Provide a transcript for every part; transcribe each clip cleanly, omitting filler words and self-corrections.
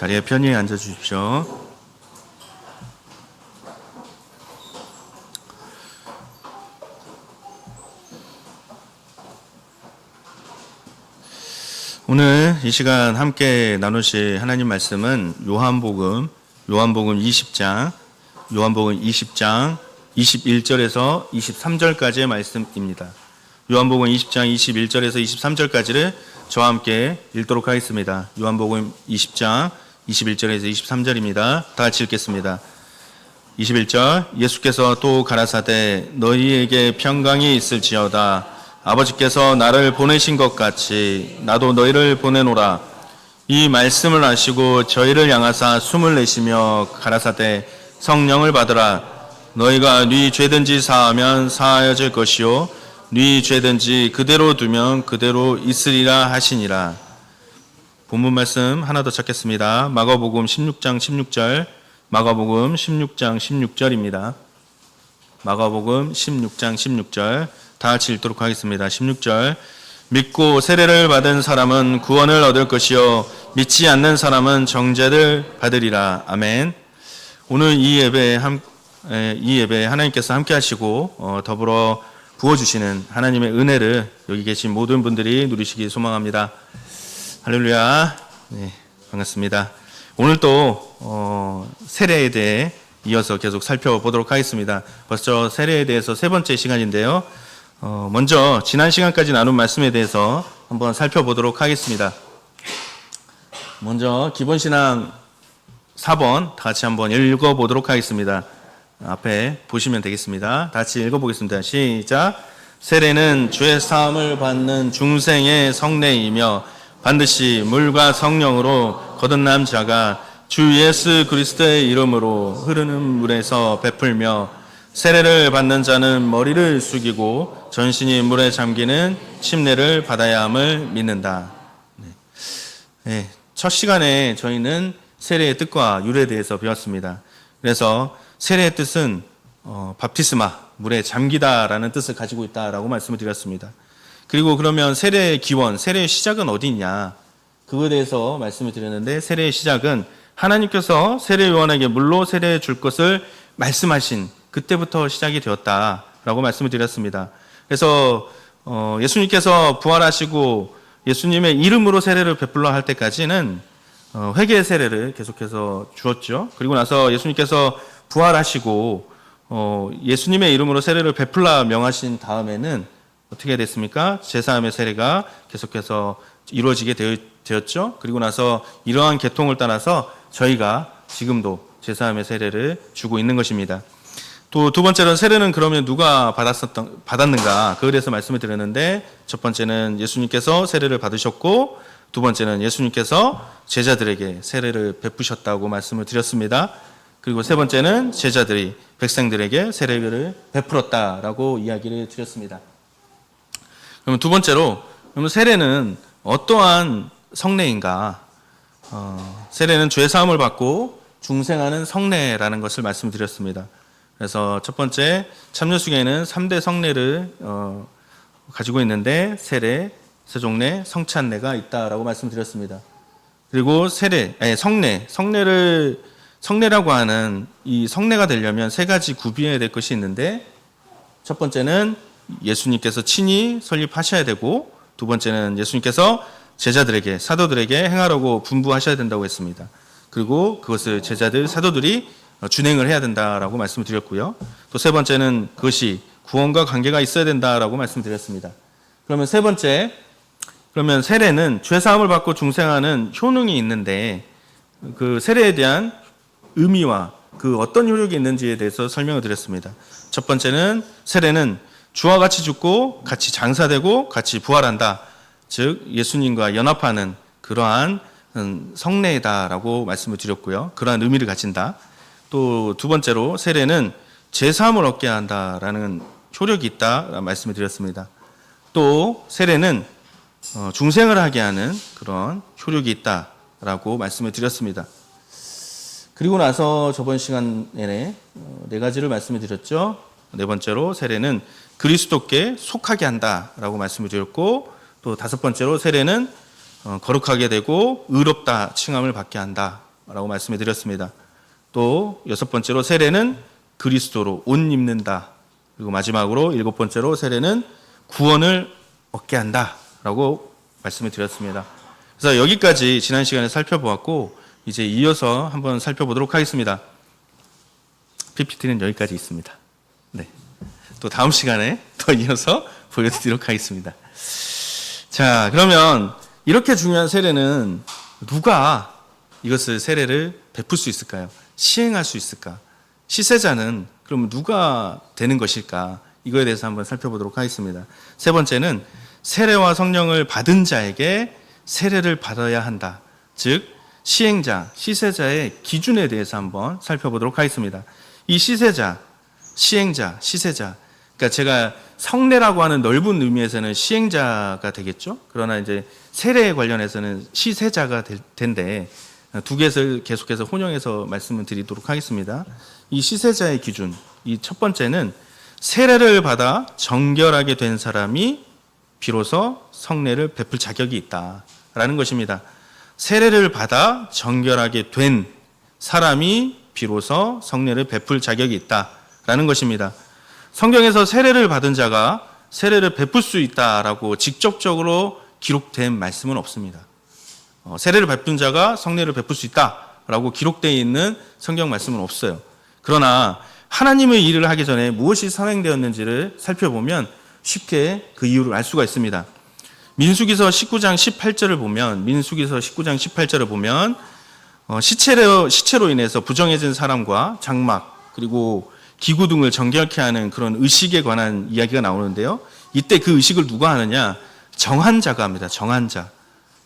자리에 편히 앉아 주십시오. 오늘 이 시간 함께 나누실 하나님 말씀은 요한복음 20장 21절에서 23절까지의 말씀입니다. 요한복음 20장 21절에서 23절까지를 저와 함께 읽도록 하겠습니다. 요한복음 20장 21절에서 23절입니다. 다 같이 읽겠습니다. 21절 예수께서 또 가라사대 너희에게 평강이 있을지어다. 아버지께서 나를 보내신 것 같이 나도 너희를 보내노라. 이 말씀을 하시고 저희를 향하사 숨을 내쉬며 가라사대 성령을 받으라. 너희가 네 죄든지 사하면 사하여질 것이요 네 죄든지 그대로 두면 그대로 있으리라 하시니라. 본문 말씀 하나 더 찾겠습니다. 마가복음 16장 16절 마가복음 16장 16절입니다. 마가복음 16장 16절 다 같이 읽도록 하겠습니다. 16절 믿고 세례를 받은 사람은 구원을 얻을 것이요 믿지 않는 사람은 정죄를 받으리라. 아멘. 오늘 이 예배에 하나님께서 함께 하시고 더불어 부어주시는 하나님의 은혜를 여기 계신 모든 분들이 누리시기 소망합니다. 할렐루야. 네, 반갑습니다. 오늘 또 세례에 대해 이어서 계속 살펴보도록 하겠습니다. 벌써 세례에 대해서 세 번째 시간인데요. 먼저 지난 시간까지 나눈 말씀에 대해서 한번 살펴보도록 하겠습니다. 먼저 기본신앙 4번 다 같이 한번 읽어보도록 하겠습니다. 앞에 보시면 되겠습니다. 다 같이 읽어보겠습니다. 시작. 세례는 죄 사함을 받는 중생의 성례이며 반드시 물과 성령으로 거듭난 자가 주 예수 그리스도의 이름으로 흐르는 물에서 베풀며 세례를 받는 자는 머리를 숙이고 전신이 물에 잠기는 침례를 받아야 함을 믿는다. 네. 첫 시간에 저희는 세례의 뜻과 유래에 대해서 배웠습니다. 그래서 세례의 뜻은 바프티스마, 물에 잠기다라는 뜻을 가지고 있다라고 말씀을 드렸습니다. 그리고 그러면 세례의 기원, 세례의 시작은 어디 있냐? 그거에 대해서 말씀을 드렸는데 세례의 시작은 하나님께서 세례 요한에게 물로 세례해 줄 것을 말씀하신 그때부터 시작이 되었다라고 말씀을 드렸습니다. 그래서 예수님께서 부활하시고 예수님의 이름으로 세례를 베풀러 할 때까지는 회개 세례를 계속해서 주었죠. 그리고 나서 예수님께서 부활하시고 예수님의 이름으로 세례를 베풀라 명하신 다음에는 어떻게 됐습니까? 제사함의 세례가 계속해서 이루어지게 되었죠. 그리고 나서 이러한 계통을 따라서 저희가 지금도 제사함의 세례를 주고 있는 것입니다. 또 두 번째로는 세례는 그러면 누가 받았는가? 그에 대해서 말씀을 드렸는데 첫 번째는 예수님께서 세례를 받으셨고 두 번째는 예수님께서 제자들에게 세례를 베푸셨다고 말씀을 드렸습니다. 그리고 세 번째는 제자들이 백성들에게 세례를 베풀었다라고 이야기를 드렸습니다. 그러면 두 번째로 그러면 세례는 어떠한 성례인가? 세례는 죄 사함을 받고 중생하는 성례라는 것을 말씀드렸습니다. 그래서 첫 번째 참여수계에는 3대 성례를 가지고 있는데 세례, 세종례, 성찬례가 있다라고 말씀드렸습니다. 그리고 성례라고 하는 이 성례가 되려면 세 가지 구비해야 될 것이 있는데 첫 번째는 예수님께서 친히 설립하셔야 되고 두 번째는 예수님께서 제자들에게 사도들에게 행하라고 분부하셔야 된다고 했습니다. 그리고 그것을 제자들 사도들이 준행을 해야 된다라고 말씀을 드렸고요. 또 세 번째는 그것이 구원과 관계가 있어야 된다라고 말씀드렸습니다. 그러면 세 번째, 그러면 세례는 죄 사함을 받고 중생하는 효능이 있는데 그 세례에 대한 의미와 그 어떤 효력이 있는지에 대해서 설명을 드렸습니다. 첫 번째는 세례는 주와 같이 죽고 같이 장사되고 같이 부활한다. 즉 예수님과 연합하는 그러한 성례다라고 말씀을 드렸고요. 그러한 의미를 가진다. 또 두 번째로 세례는 제사함을 얻게 한다라는 효력이 있다 말씀을 드렸습니다. 또 세례는 중생을 하게 하는 그런 효력이 있다라고 말씀을 드렸습니다. 그리고 나서 저번 시간에 네 가지를 말씀을 드렸죠. 네 번째로 세례는 그리스도께 속하게 한다라고 말씀을 드렸고 또 다섯 번째로 세례는 거룩하게 되고 의롭다 칭함을 받게 한다 라고 말씀해 드렸습니다. 또 여섯 번째로 세례는 그리스도로 옷 입는다. 그리고 마지막으로 일곱 번째로 세례는 구원을 얻게 한다 라고 말씀을 드렸습니다. 그래서 여기까지 지난 시간에 살펴보았고 이제 이어서 한번 살펴보도록 하겠습니다. PPT는 여기까지 있습니다. 네. 또 다음 시간에 더 이어서 보여드리도록 하겠습니다. 자, 그러면 이렇게 중요한 세례는 누가 이것을 세례를 베풀 수 있을까요? 시행할 수 있을까? 시세자는 그러면 누가 되는 것일까? 이거에 대해서 한번 살펴보도록 하겠습니다. 세 번째는 세례와 성령을 받은 자에게 세례를 받아야 한다. 즉 시행자, 시세자의 기준에 대해서 한번 살펴보도록 하겠습니다. 이 시세자, 시행자, 시세자. 그러니까 제가 성례라고 하는 넓은 의미에서는 시행자가 되겠죠. 그러나 이제 세례에 관련해서는 시세자가 될 텐데 두 개를 계속해서 혼용해서 말씀을 드리도록 하겠습니다. 이 시세자의 기준, 이 첫 번째는 세례를 받아 정결하게 된 사람이 비로소 성례를 베풀 자격이 있다라는 것입니다. 세례를 받아 정결하게 된 사람이 비로소 성례를 베풀 자격이 있다라는 것입니다. 성경에서 세례를 받은 자가 세례를 베풀 수 있다라고 직접적으로 기록된 말씀은 없습니다. 세례를 베푼 자가 성례를 베풀 수 있다라고 기록되어 있는 성경 말씀은 없어요. 그러나 하나님의 일을 하기 전에 무엇이 선행되었는지를 살펴보면 쉽게 그 이유를 알 수가 있습니다. 민수기서 19장 18절을 보면 시체로 인해서 부정해진 사람과 장막 그리고 기구 등을 정결케 하는 그런 의식에 관한 이야기가 나오는데요. 이때 그 의식을 누가 하느냐? 정한 자가 합니다. 정한 자.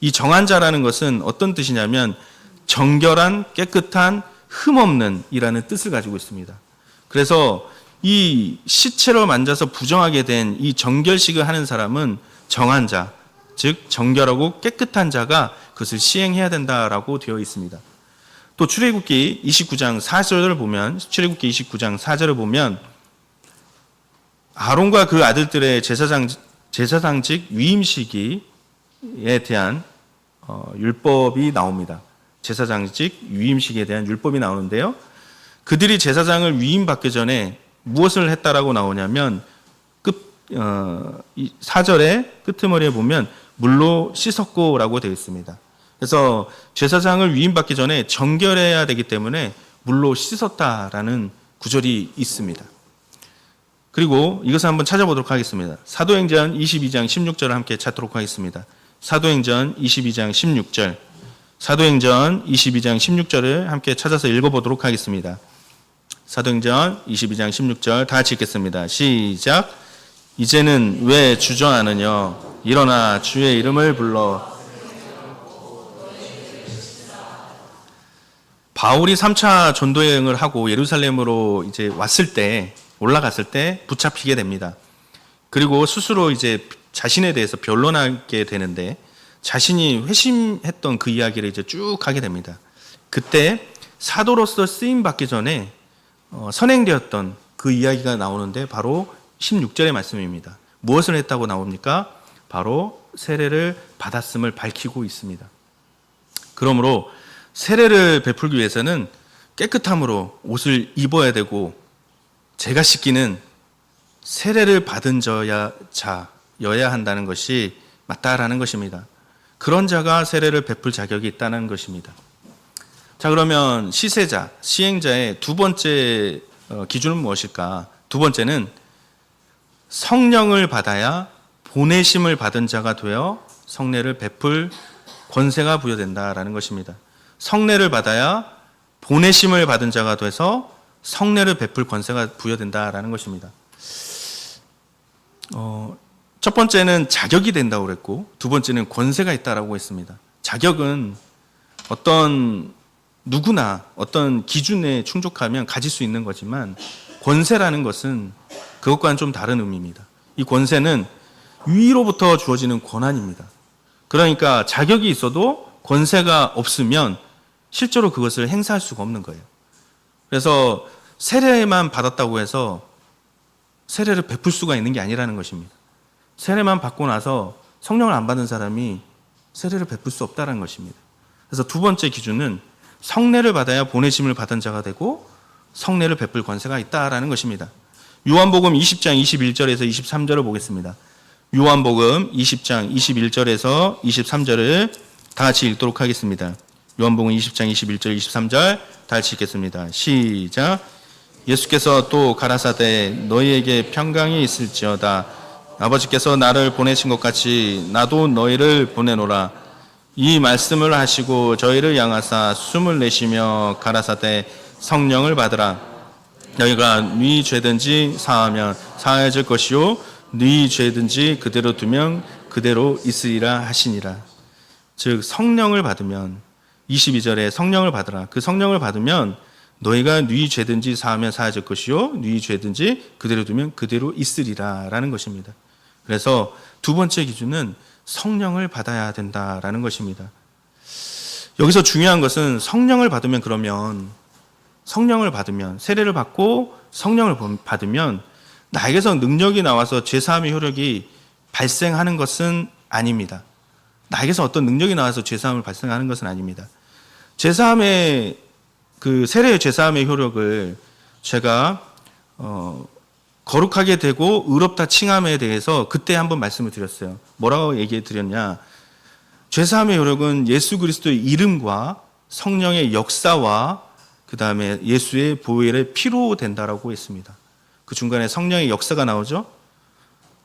이 정한 자라는 것은 어떤 뜻이냐면 정결한, 깨끗한, 흠없는 이라는 뜻을 가지고 있습니다. 그래서 이 시체로 만져서 부정하게 된 이 정결식을 하는 사람은 정한 자, 즉 정결하고 깨끗한 자가 그것을 시행해야 된다라고 되어 있습니다. 또 출애굽기 29장 4절을 보면 아론과 그 아들들의 제사장직 위임 시기에 대한 율법이 나옵니다. 제사장직 위임식에 대한 율법이 나오는데요. 그들이 제사장을 위임받기 전에 무엇을 했다라고 나오냐면 4절의 끄트머리에 보면 물로 씻었고라고 되어 있습니다. 그래서 제사장을 위임받기 전에 정결해야 되기 때문에 물로 씻었다라는 구절이 있습니다. 그리고 이것을 한번 찾아보도록 하겠습니다. 사도행전 22장 16절을 함께 찾도록 하겠습니다. 사도행전 22장 16절. 사도행전 22장 16절을 함께 찾아서 읽어보도록 하겠습니다. 사도행전 22장 16절 다 같이 읽겠습니다. 시작. 이제는 왜 주저하느냐? 일어나 주의 이름을 불러. 바울이 3차 전도 여행을 하고 예루살렘으로 이제 올라갔을 때 붙잡히게 됩니다. 그리고 스스로 이제 자신에 대해서 변론하게 되는데 자신이 회심했던 그 이야기를 이제 쭉 하게 됩니다. 그때 사도로서 쓰임 받기 전에 선행되었던 그 이야기가 나오는데 바로 16절의 말씀입니다. 무엇을 했다고 나옵니까? 바로 세례를 받았음을 밝히고 있습니다. 그러므로 세례를 베풀기 위해서는 깨끗함으로 옷을 입어야 되고 제가 씻기는 세례를 받은 자여야 한다는 것이 맞다라는 것입니다. 그런 자가 세례를 베풀 자격이 있다는 것입니다. 자, 그러면 시세자, 시행자의 두 번째 기준은 무엇일까? 두 번째는 성령을 받아야 보내심을 받은 자가 되어 성례를 베풀 권세가 부여된다라는 것입니다. 성례를 받아야 보내심을 받은 자가 돼서 성례를 베풀 권세가 부여된다라는 것입니다. 첫 번째는 자격이 된다고 그랬고 두 번째는 권세가 있다라고 했습니다. 자격은 누구나 어떤 기준에 충족하면 가질 수 있는 거지만 권세라는 것은 그것과는 좀 다른 의미입니다. 이 권세는 위로부터 주어지는 권한입니다. 그러니까 자격이 있어도 권세가 없으면 실제로 그것을 행사할 수가 없는 거예요. 그래서 세례만 받았다고 해서 세례를 베풀 수가 있는 게 아니라는 것입니다. 세례만 받고 나서 성령을 안 받은 사람이 세례를 베풀 수 없다는 것입니다. 그래서 두 번째 기준은 성례를 받아야 보내심을 받은 자가 되고 성례를 베풀 권세가 있다라는 것입니다. 요한복음 20장 21절에서 23절을 보겠습니다. 요한복음 20장 21절에서 23절을 다 같이 읽도록 하겠습니다. 요한복음 20장 21절 23절 다 같이 읽겠습니다. 시작. 예수께서 또 가라사대 너희에게 평강이 있을지어다. 아버지께서 나를 보내신 것 같이 나도 너희를 보내노라. 이 말씀을 하시고 저희를 향하사 숨을 내쉬며 가라사대 성령을 받으라. 너희가 네 죄든지 사하면 사해질 것이요 네 죄든지 그대로 두면 그대로 있으리라 하시니라. 즉 성령을 받으면 22절에 성령을 받으라. 그 성령을 받으면 너희가 네 죄든지 사하면 사해질 것이요 네 죄든지 그대로 두면 그대로 있으리라라는 것입니다. 그래서 두 번째 기준은 성령을 받아야 된다라는 것입니다. 여기서 중요한 것은 성령을 받으면 세례를 받고 성령을 받으면 나에게서 능력이 나와서 죄사함의 효력이 발생하는 것은 아닙니다. 나에게서 어떤 능력이 나와서 죄사함을 발생하는 것은 아닙니다. 죄사함의 세례의 죄사함의 효력을 제가 거룩하게 되고 의롭다 칭함에 대해서 그때 한번 말씀을 드렸어요. 뭐라고 얘기해 드렸냐? 죄사함의 효력은 예수 그리스도의 이름과 성령의 역사와 그 다음에 예수의 보혈의 피로 된다라고 했습니다. 그 중간에 성령의 역사가 나오죠.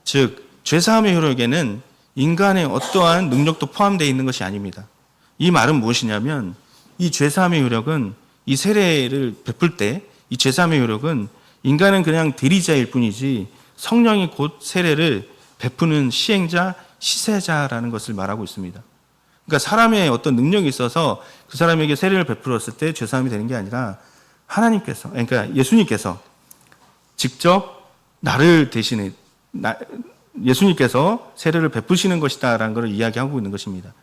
즉 죄사함의 효력에는 인간의 어떠한 능력도 포함되어 있는 것이 아닙니다. 이 말은 무엇이냐면 이 죄사함의 효력은 이 세례를 베풀 때 이 죄사함의 효력은 인간은 그냥 대리자일 뿐이지 성령이 곧 세례를 베푸는 시행자, 시세자라는 것을 말하고 있습니다. 그러니까 사람의 어떤 능력이 있어서 그 사람에게 세례를 베풀었을 때 죄사함이 되는 게 아니라 하나님께서, 그러니까 예수님께서 직접 나를 대신해 예수님께서 세례를 베푸시는 것이다라는 것을 이야기하고 있는 것입니다.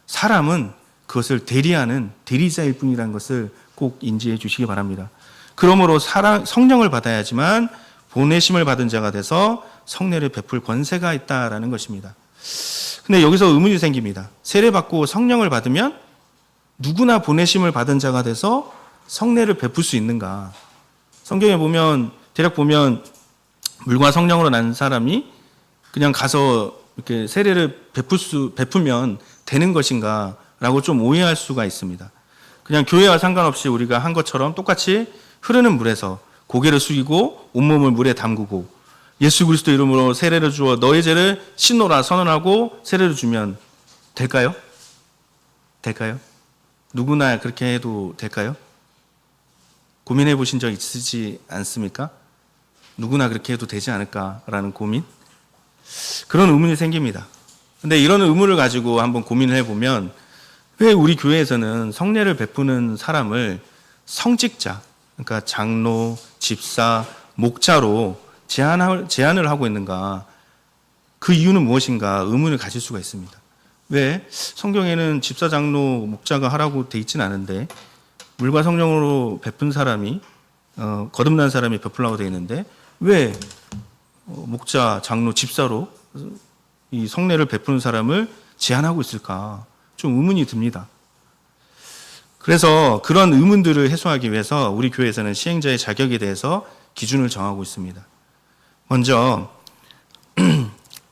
사람은 그것을 대리하는 대리자일 뿐이라는 것을 꼭 인지해 주시기 바랍니다. 그러므로 성령을 받아야지만 보내심을 받은 자가 돼서 성례를 베풀 권세가 있다라는 것입니다. 근데 여기서 의문이 생깁니다. 세례받고 성령을 받으면 누구나 보내심을 받은 자가 돼서 성례를 베풀 수 있는가? 성경에 보면 대략 보면 물과 성령으로 난 사람이 그냥 가서 이렇게 세례를 베풀면 되는 것인가라고 좀 오해할 수가 있습니다. 그냥 교회와 상관없이 우리가 한 것처럼 똑같이 흐르는 물에서 고개를 숙이고 온몸을 물에 담그고 예수 그리스도 이름으로 세례를 주어 너의 죄를 씻노라 선언하고 세례를 주면 될까요? 될까요? 누구나 그렇게 해도 될까요? 고민해 보신 적 있으시지 않습니까? 누구나 그렇게 해도 되지 않을까라는 고민? 그런 의문이 생깁니다. 근데 이런 의문을 가지고 한번 고민을 해보면 왜 우리 교회에서는 성례를 베푸는 사람을 성직자, 그러니까 장로, 집사, 목자로 제한을 하고 있는가? 그 이유는 무엇인가 의문을 가질 수가 있습니다. 왜? 성경에는 집사, 장로, 목자가 하라고 돼 있진 않은데 물과 성령으로 베푼 사람이 거듭난 사람이 베풀라고 돼 있는데 왜 목자, 장로, 집사로 이 성례를 베푸는 사람을 제한하고 있을까? 좀 의문이 듭니다. 그래서 그런 의문들을 해소하기 위해서 우리 교회에서는 시행자의 자격에 대해서 기준을 정하고 있습니다. 먼저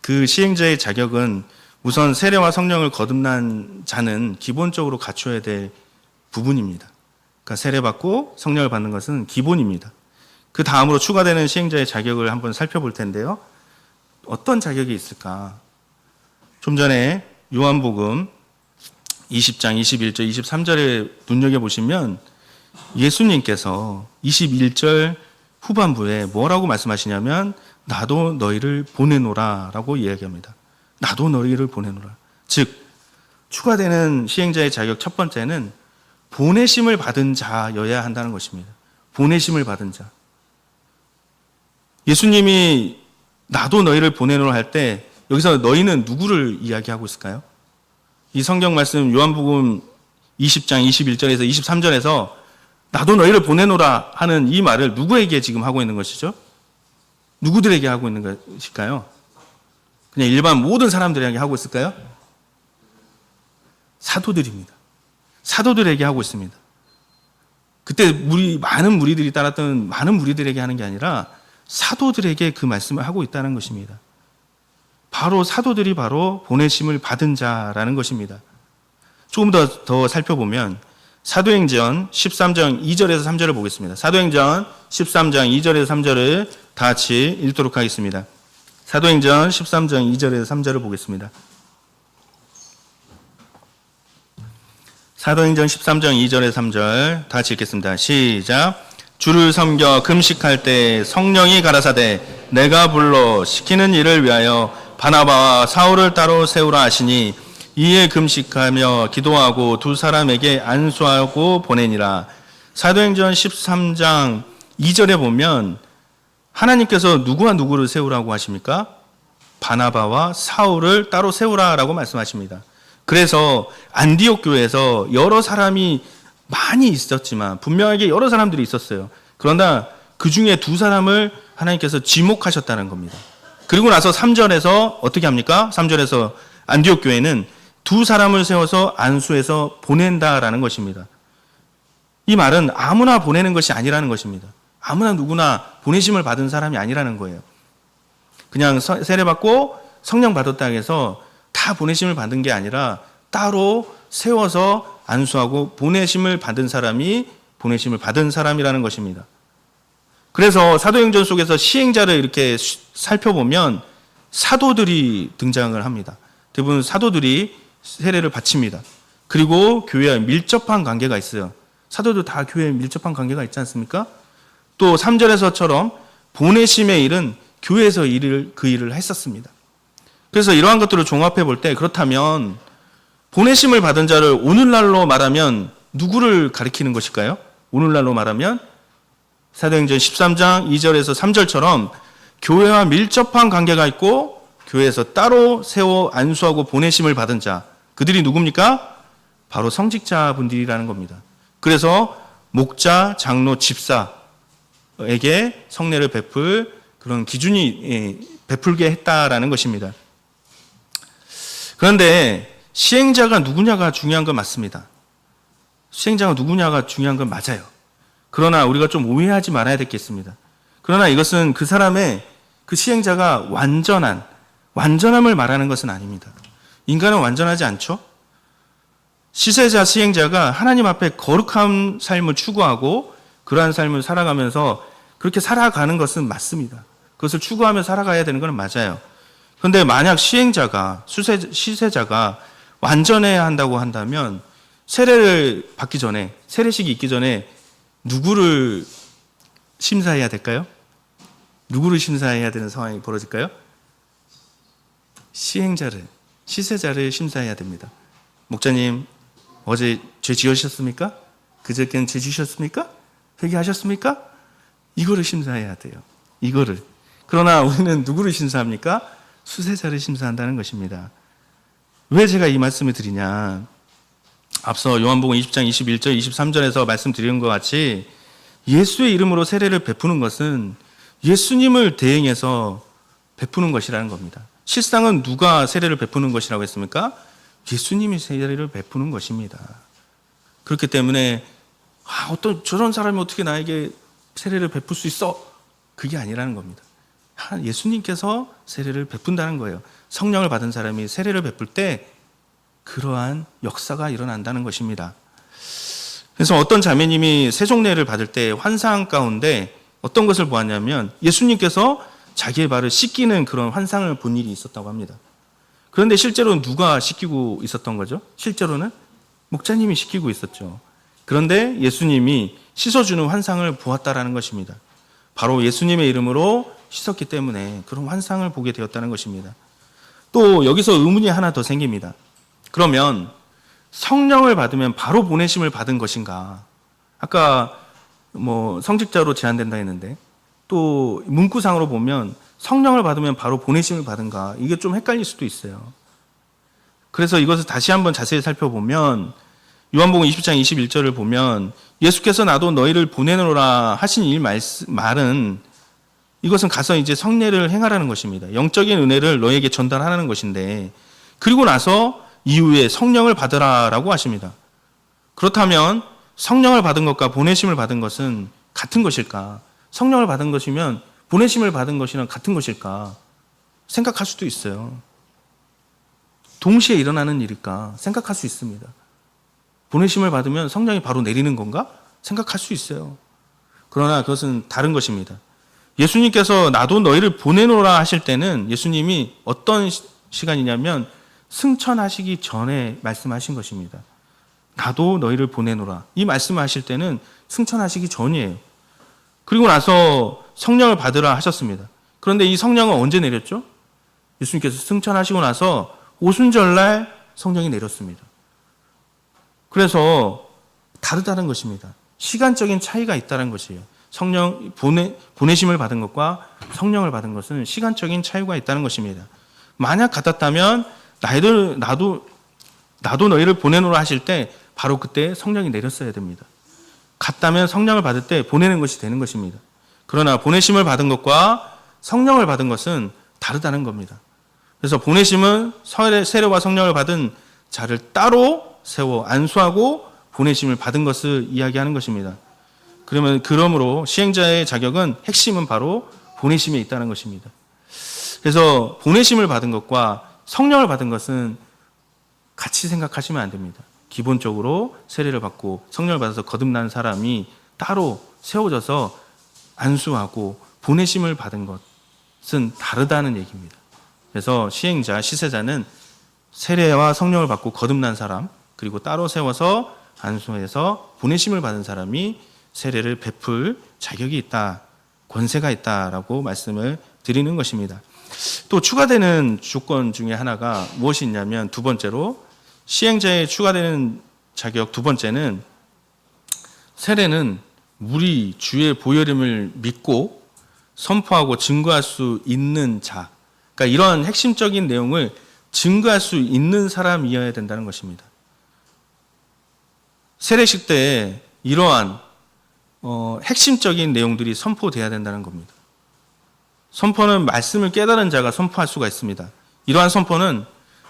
그 시행자의 자격은 우선 세례와 성령을 거듭난 자는 기본적으로 갖춰야 될 부분입니다. 그러니까 세례받고 성령을 받는 것은 기본입니다. 그 다음으로 추가되는 시행자의 자격을 한번 살펴볼 텐데요. 어떤 자격이 있을까? 좀 전에 요한복음 20장 21절 23절에 눈여겨보시면 예수님께서 21절 후반부에 뭐라고 말씀하시냐면 나도 너희를 보내노라 라고 이야기합니다. 나도 너희를 보내노라. 즉 추가되는 시행자의 자격 첫 번째는 보내심을 받은 자여야 한다는 것입니다. 보내심을 받은 자. 예수님이 나도 너희를 보내노라 할 때 여기서 너희는 누구를 이야기하고 있을까요? 이 성경 말씀 요한복음 20장 21절에서 23절에서 나도 너희를 보내노라 하는 이 말을 누구에게 지금 하고 있는 것이죠? 누구들에게 하고 있는 것일까요? 그냥 일반 모든 사람들에게 하고 있을까요? 사도들입니다. 사도들에게 하고 있습니다. 그때 많은 무리들이 따랐던 많은 무리들에게 하는 게 아니라 사도들에게 그 말씀을 하고 있다는 것입니다. 바로 사도들이 바로 보내심을 받은 자라는 것입니다. 조금 더 살펴보면 사도행전 13장 2절에서 3절을 보겠습니다. 사도행전 13장 2절에서 3절을 다 같이 읽도록 하겠습니다. 사도행전 13장 2절에서 3절을 보겠습니다. 사도행전 13장 2절에서 3절 다 같이 읽겠습니다. 시작. 주를 섬겨 금식할 때 성령이 가라사대 내가 불러 시키는 일을 위하여 바나바와 사울을 따로 세우라 하시니 이에 금식하며 기도하고 두 사람에게 안수하고 보내니라. 사도행전 13장 2절에 보면 하나님께서 누구와 누구를 세우라고 하십니까? 바나바와 사울을 따로 세우라라고 말씀하십니다. 그래서 안디옥 교회에서 여러 사람이 많이 있었지만 분명하게 여러 사람들이 있었어요. 그러나 그 중에 두 사람을 하나님께서 지목하셨다는 겁니다. 그리고 나서 3절에서 어떻게 합니까? 3절에서 안디옥 교회는 두 사람을 세워서 안수해서 보낸다라는 것입니다. 이 말은 아무나 보내는 것이 아니라는 것입니다. 아무나 누구나 보내심을 받은 사람이 아니라는 거예요. 그냥 세례받고 성령 받았다 해서 다 보내심을 받은 게 아니라 따로 세워서 안수하고 보내심을 받은 사람이 보내심을 받은 사람이라는 것입니다. 그래서 사도행전 속에서 시행자를 이렇게 살펴보면 사도들이 등장을 합니다. 대부분 사도들이 세례를 바칩니다. 그리고 교회와 밀접한 관계가 있어요. 사도도 다 교회에 밀접한 관계가 있지 않습니까? 또 3절에서처럼 보내심의 일은 교회에서 그 일을 했었습니다. 그래서 이러한 것들을 종합해 볼 때 그렇다면 보내심을 받은 자를 오늘날로 말하면 누구를 가리키는 것일까요? 오늘날로 말하면 사도행전 13장 2절에서 3절처럼 교회와 밀접한 관계가 있고 교회에서 따로 세워 안수하고 보내심을 받은 자, 그들이 누굽니까? 바로 성직자분들이라는 겁니다. 그래서 목자, 장로, 집사에게 성례를 베풀 그런 기준이 베풀게 했다라는 것입니다. 그런데 시행자가 누구냐가 중요한 건 맞습니다. 시행자가 누구냐가 중요한 건 맞아요. 그러나 우리가 좀 오해하지 말아야 되겠습니다. 그러나 이것은 그 사람의 그 시행자가 완전함을 말하는 것은 아닙니다. 인간은 완전하지 않죠? 시세자 시행자가 하나님 앞에 거룩한 삶을 추구하고 그러한 삶을 살아가면서 그렇게 살아가는 것은 맞습니다. 그것을 추구하며 살아가야 되는 것은 맞아요. 그런데 만약 시행자가, 시세자가 완전해야 한다고 한다면 세례를 받기 전에, 세례식이 있기 전에 누구를 심사해야 될까요? 누구를 심사해야 되는 상황이 벌어질까요? 시세자를 심사해야 됩니다. 목사님, 어제 죄 지으셨습니까? 그저께는 죄 지으셨습니까? 회개하셨습니까? 이거를 심사해야 돼요. 이거를. 그러나 우리는 누구를 심사합니까? 수세자를 심사한다는 것입니다. 왜 제가 이 말씀을 드리냐? 앞서 요한복음 20장 21절 23절에서 말씀드린 것 같이 예수의 이름으로 세례를 베푸는 것은 예수님을 대행해서 베푸는 것이라는 겁니다. 실상은 누가 세례를 베푸는 것이라고 했습니까? 예수님이 세례를 베푸는 것입니다. 그렇기 때문에 어떤 저런 사람이 어떻게 나에게 세례를 베풀 수 있어? 그게 아니라는 겁니다. 예수님께서 세례를 베푼다는 거예요. 성령을 받은 사람이 세례를 베풀 때 그러한 역사가 일어난다는 것입니다. 그래서 어떤 자매님이 세종례를 받을 때 환상 가운데 어떤 것을 보았냐면 예수님께서 자기의 발을 씻기는 그런 환상을 본 일이 있었다고 합니다. 그런데 실제로는 누가 씻기고 있었던 거죠? 실제로는 목자님이 씻기고 있었죠. 그런데 예수님이 씻어주는 환상을 보았다라는 것입니다. 바로 예수님의 이름으로 씻었기 때문에 그런 환상을 보게 되었다는 것입니다. 또 여기서 의문이 하나 더 생깁니다. 그러면 성령을 받으면 바로 보내심을 받은 것인가? 아까 성직자로 제한된다 했는데 또 문구상으로 보면 성령을 받으면 바로 보내심을 받은가? 이게 좀 헷갈릴 수도 있어요. 그래서 이것을 다시 한번 자세히 살펴보면 요한복음 20장 21절을 보면 예수께서 나도 너희를 보내노라 하신 이 말은 이것은 가서 이제 성례를 행하라는 것입니다. 영적인 은혜를 너에게 전달하라는 것인데 그리고 나서 이후에 성령을 받으라라고 하십니다. 그렇다면 성령을 받은 것과 보내심을 받은 것은 같은 것일까? 성령을 받은 것이면 보내심을 받은 것이랑 같은 것일까? 생각할 수도 있어요. 동시에 일어나는 일일까? 생각할 수 있습니다. 보내심을 받으면 성령이 바로 내리는 건가? 생각할 수 있어요. 그러나 그것은 다른 것입니다. 예수님께서 나도 너희를 보내노라 하실 때는 예수님이 어떤 시간이냐면 승천하시기 전에 말씀하신 것입니다. 나도 너희를 보내노라. 이 말씀을 하실 때는 승천하시기 전이에요. 그리고 나서 성령을 받으라 하셨습니다. 그런데 이 성령은 언제 내렸죠? 예수님께서 승천하시고 나서 오순절날 성령이 내렸습니다. 그래서 다르다는 것입니다. 시간적인 차이가 있다는 것이에요. 보내심을 받은 것과 성령을 받은 것은 시간적인 차이가 있다는 것입니다. 만약 같았다면 나도 너희를 보내노라 하실 때 바로 그때 성령이 내렸어야 됩니다. 같다면 성령을 받을 때 보내는 것이 되는 것입니다. 그러나 보내심을 받은 것과 성령을 받은 것은 다르다는 겁니다. 그래서 보내심은 세례와 성령을 받은 자를 따로 세워 안수하고 보내심을 받은 것을 이야기하는 것입니다. 그러므로 시행자의 자격은 핵심은 바로 보내심에 있다는 것입니다. 그래서 보내심을 받은 것과 성령을 받은 것은 같이 생각하시면 안 됩니다. 기본적으로 세례를 받고 성령을 받아서 거듭난 사람이 따로 세워져서 안수하고 보내심을 받은 것은 다르다는 얘기입니다. 그래서 시세자는 세례와 성령을 받고 거듭난 사람, 그리고 따로 세워서 안수해서 보내심을 받은 사람이 세례를 베풀 자격이 있다, 권세가 있다라고 말씀을 드리는 것입니다. 또 추가되는 조건 중에 하나가 무엇이 있냐면 두 번째로 시행자에 추가되는 자격 두 번째는 세례는 무리 주의 보혈임을 믿고 선포하고 증거할 수 있는 자, 그러니까 이런 핵심적인 내용을 증거할 수 있는 사람이어야 된다는 것입니다. 세례식 때 이러한 핵심적인 내용들이 선포돼야 된다는 겁니다. 선포는 말씀을 깨달은 자가 선포할 수가 있습니다. 이러한 선포는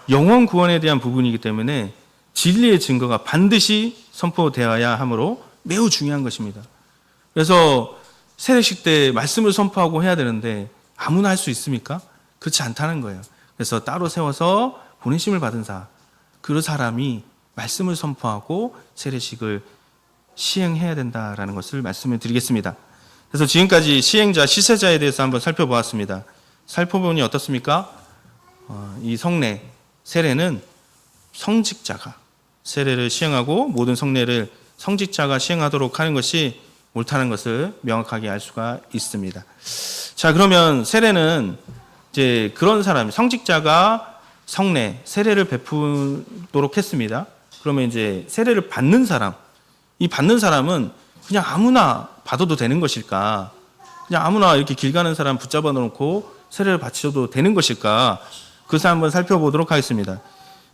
영혼 구원에 대한 부분이기 때문에 진리의 증거가 반드시 선포되어야 하므로 매우 중요한 것입니다. 그래서 세례식 때 말씀을 선포하고 해야 되는데 아무나 할 수 있습니까? 그렇지 않다는 거예요. 그래서 따로 세워서 보내심을 받은 그 사람이 말씀을 선포하고 세례식을 시행해야 된다라는 것을 말씀을 드리겠습니다. 그래서 지금까지 시행자, 시세자에 대해서 한번 살펴보았습니다. 살펴보니 어떻습니까? 이 성례, 세례는 성직자가 세례를 시행하고 모든 성례를 성직자가 시행하도록 하는 것이 옳다는 것을 명확하게 알 수가 있습니다. 자, 그러면 세례는 이제 그런 사람, 성직자가 세례를 베푸도록 했습니다. 그러면 이제 세례를 받는 사람, 이 받는 사람은 그냥 아무나 받아도 되는 것일까? 그냥 아무나 이렇게 길 가는 사람 붙잡아 놓고 세례를 바쳐도 되는 것일까? 그것을 한번 살펴보도록 하겠습니다.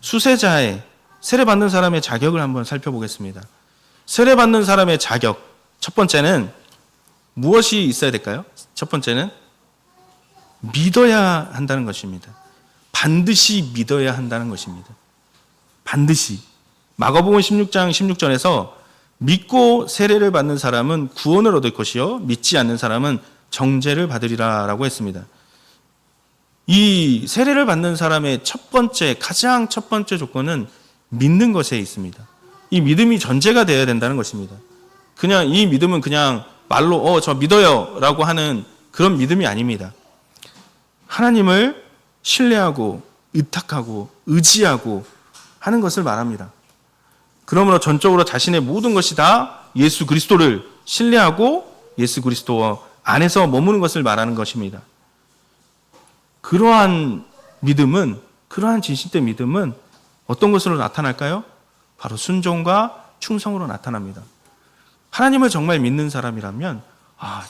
수세자의 세례 받는 사람의 자격을 한번 살펴보겠습니다. 세례 받는 사람의 자격, 첫 번째는 무엇이 있어야 될까요? 첫 번째는 믿어야 한다는 것입니다. 반드시 믿어야 한다는 것입니다. 반드시. 마가복음 16장 16절에서 믿고 세례를 받는 사람은 구원을 얻을 것이요 믿지 않는 사람은 정죄를 받으리라 라고 했습니다. 이 세례를 받는 사람의 가장 첫 번째 조건은 믿는 것에 있습니다. 이 믿음이 전제가 되어야 된다는 것입니다. 그냥 이 믿음은 그냥 말로 저 믿어요 라고 하는 그런 믿음이 아닙니다. 하나님을 신뢰하고 의탁하고 의지하고 하는 것을 말합니다. 그러므로 전적으로 자신의 모든 것이 다 예수 그리스도를 신뢰하고 예수 그리스도 안에서 머무는 것을 말하는 것입니다. 그러한 믿음은, 그러한 진실된 믿음은 어떤 것으로 나타날까요? 바로 순종과 충성으로 나타납니다. 하나님을 정말 믿는 사람이라면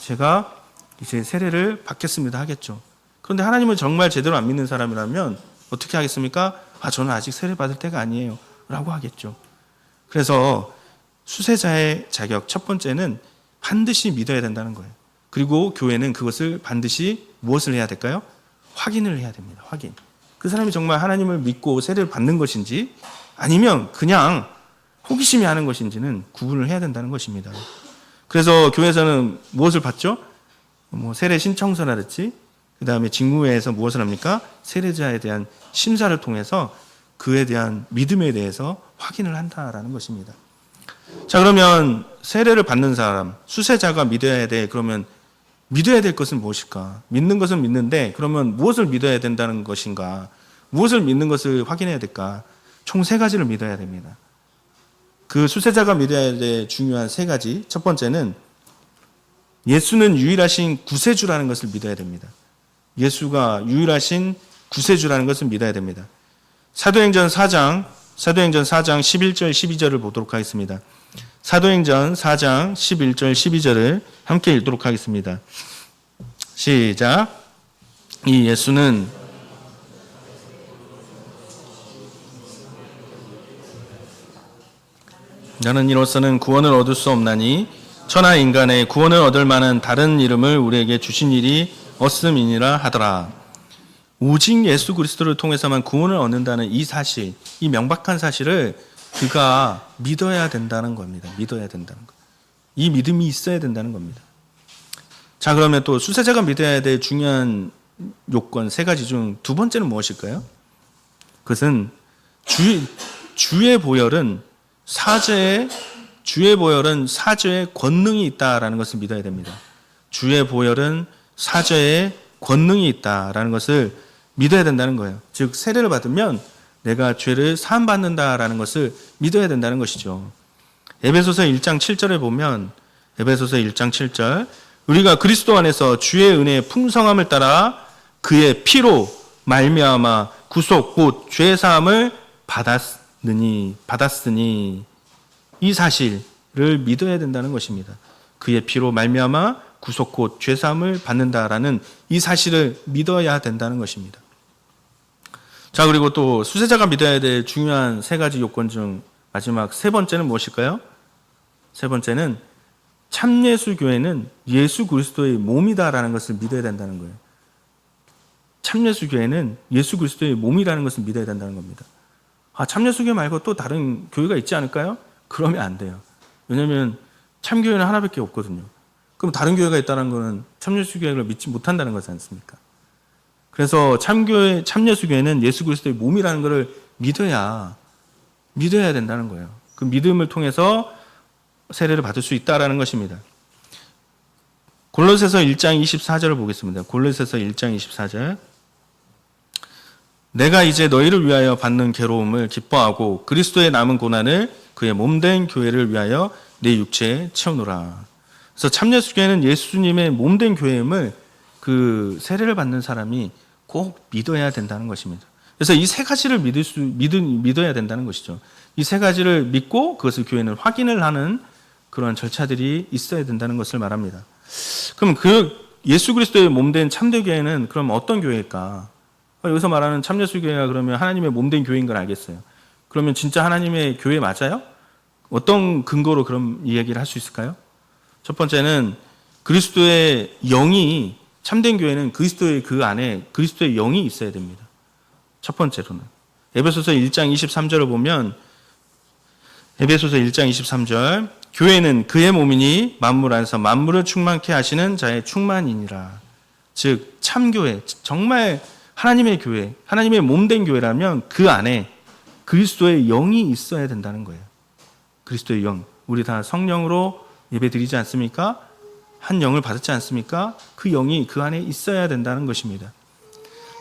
제가 이제 세례를 받겠습니다 하겠죠. 그런데 하나님을 정말 제대로 안 믿는 사람이라면 어떻게 하겠습니까? 저는 아직 세례 받을 때가 아니에요 라고 하겠죠. 그래서 수세자의 자격 첫 번째는 반드시 믿어야 된다는 거예요. 그리고 교회는 그것을 반드시 무엇을 해야 될까요? 확인을 해야 됩니다. 확인. 그 사람이 정말 하나님을 믿고 세례를 받는 것인지 아니면 그냥 호기심이 하는 것인지는 구분을 해야 된다는 것입니다. 그래서 교회에서는 무엇을 받죠? 세례 신청서라든지 그 다음에 직무회에서 무엇을 합니까? 세례자에 대한 심사를 통해서 그에 대한 믿음에 대해서 확인을 한다라는 것입니다. 자, 그러면 세례를 받는 사람, 수세자가 믿어야 돼. 그러면 믿어야 될 것은 무엇일까? 믿는 것은 믿는데 그러면 무엇을 믿어야 된다는 것인가? 무엇을 믿는 것을 확인해야 될까? 총 3가지를 믿어야 됩니다. 그 수세자가 믿어야 될 중요한 3가지. 첫 번째는 예수는 유일하신 구세주라는 것을 믿어야 됩니다. 예수가 유일하신 구세주라는 것을 믿어야 됩니다. 사도행전 4장 11절 12절을 보도록 하겠습니다. 사도행전 4장 11절 12절을 함께 읽도록 하겠습니다. 시작. 이 예수는 너는 이로서는 구원을 얻을 수 없나니 천하 인간의 구원을 얻을 만한 다른 이름을 우리에게 주신 일이 없음이니라 하더라. 오직 예수 그리스도를 통해서만 구원을 얻는다는 이 사실, 이 명백한 사실을 그가 믿어야 된다는 겁니다. 믿어야 된다는 것. 이 믿음이 있어야 된다는 겁니다. 자, 그러면 또 수세자가 믿어야 될 중요한 요건 3가지 중 2번째는 무엇일까요? 그것은 주의 보혈은 사죄의 권능이 있다라는 것을 믿어야 됩니다. 주의 보혈은 사죄의 권능이 있다라는 것을 믿어야 된다는 거예요. 즉 세례를 받으면 내가 죄를 사함받는다라는 것을 믿어야 된다는 것이죠. 에베소서 1장 7절에 보면 에베소서 1장 7절 우리가 그리스도 안에서 주의 은혜의 풍성함을 따라 그의 피로 말미암아 구속 곧 죄 사함을 받았으니 이 사실을 믿어야 된다는 것입니다. 그의 피로 말미암아 구속 곧 죄 사함을 받는다라는 이 사실을 믿어야 된다는 것입니다. 자, 그리고 또 수세자가 믿어야 될 중요한 3가지 요건 중 마지막 3번째는 무엇일까요? 3번째는 참예수 교회는 예수 그리스도의 몸이다라는 것을 믿어야 된다는 거예요. 참예수 교회는 예수 그리스도의 몸이라는 것을 믿어야 된다는 겁니다. 참예수 교회 말고 또 다른 교회가 있지 않을까요? 그러면 안 돼요. 왜냐하면 참교회는 하나밖에 없거든요. 그럼 다른 교회가 있다는 것은 참예수 교회를 믿지 못한다는 거지 않습니까? 그래서 참예수 교회는 예수 그리스도의 몸이라는 것을 믿어야 된다는 거예요. 그 믿음을 통해서 세례를 받을 수 있다라는 것입니다. 골로새서 1장 24절을 보겠습니다. 골로새서 1장 24절. 내가 이제 너희를 위하여 받는 괴로움을 기뻐하고 그리스도의 남은 고난을 그의 몸된 교회를 위하여 내 육체에 채우노라. 그래서 참예수 교회는 예수님의 몸된 교회임을 그 세례를 받는 사람이 꼭 믿어야 된다는 것입니다. 그래서 이 3가지를 믿어야 된다는 것이죠. 이 3가지를 믿고 그것을 교회는 확인을 하는 그런 절차들이 있어야 된다는 것을 말합니다. 그럼 그 예수 그리스도의 몸된 참된 교회는 그럼 어떤 교회일까? 여기서 말하는 참예수 교회가 그러면 하나님의 몸된 교회인 걸 알겠어요. 그러면 진짜 하나님의 교회 맞아요? 어떤 근거로 그런 이야기를 할 수 있을까요? 첫 번째는 그리스도의 영이 참된 교회는 그리스도의 그 안에 그리스도의 영이 있어야 됩니다. 첫 번째로는 에베소서 1장 23절을 보면 에베소서 1장 23절 교회는 그의 몸이니 만물 안에서 만물을 충만케 하시는 자의 충만이니라. 즉 참교회, 정말 하나님의 교회, 하나님의 몸된 교회라면 그 안에 그리스도의 영이 있어야 된다는 거예요. 그리스도의 영. 우리 다 성령으로 예배드리지 않습니까? 한 영을 받았지 않습니까? 그 영이 그 안에 있어야 된다는 것입니다.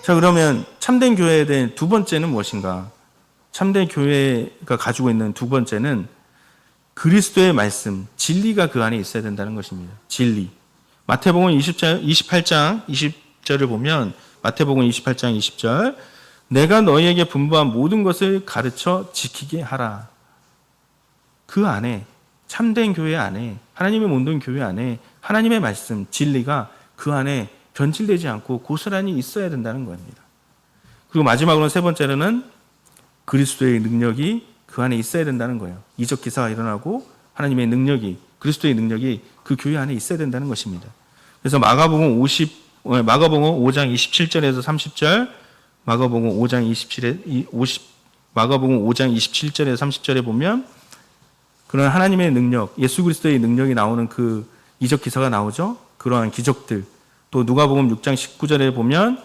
자, 그러면 참된 교회에 대한 2번째는 무엇인가? 참된 교회가 가지고 있는 2번째는 그리스도의 말씀, 진리가 그 안에 있어야 된다는 것입니다. 진리. 마태복음 28장 20절을 보면 마태복음 28장 20절 내가 너희에게 분부한 모든 것을 가르쳐 지키게 하라. 그 안에 참된 교회 안에 하나님의 몸된 교회 안에 하나님의 말씀, 진리가 그 안에 변질되지 않고 고스란히 있어야 된다는 겁니다. 그리고 마지막으로는 3번째로는 그리스도의 능력이 그 안에 있어야 된다는 거예요. 이적 기사가 일어나고 하나님의 능력이, 그리스도의 능력이 그 교회 안에 있어야 된다는 것입니다. 그래서 마가복음 5장 27절에서 30절, 마가복음 5장 27절에서 30절에 보면 그런 하나님의 능력, 예수 그리스도의 능력이 나오는 그 이적 기사가 나오죠. 그러한 기적들. 또 누가복음 6장 19절에 보면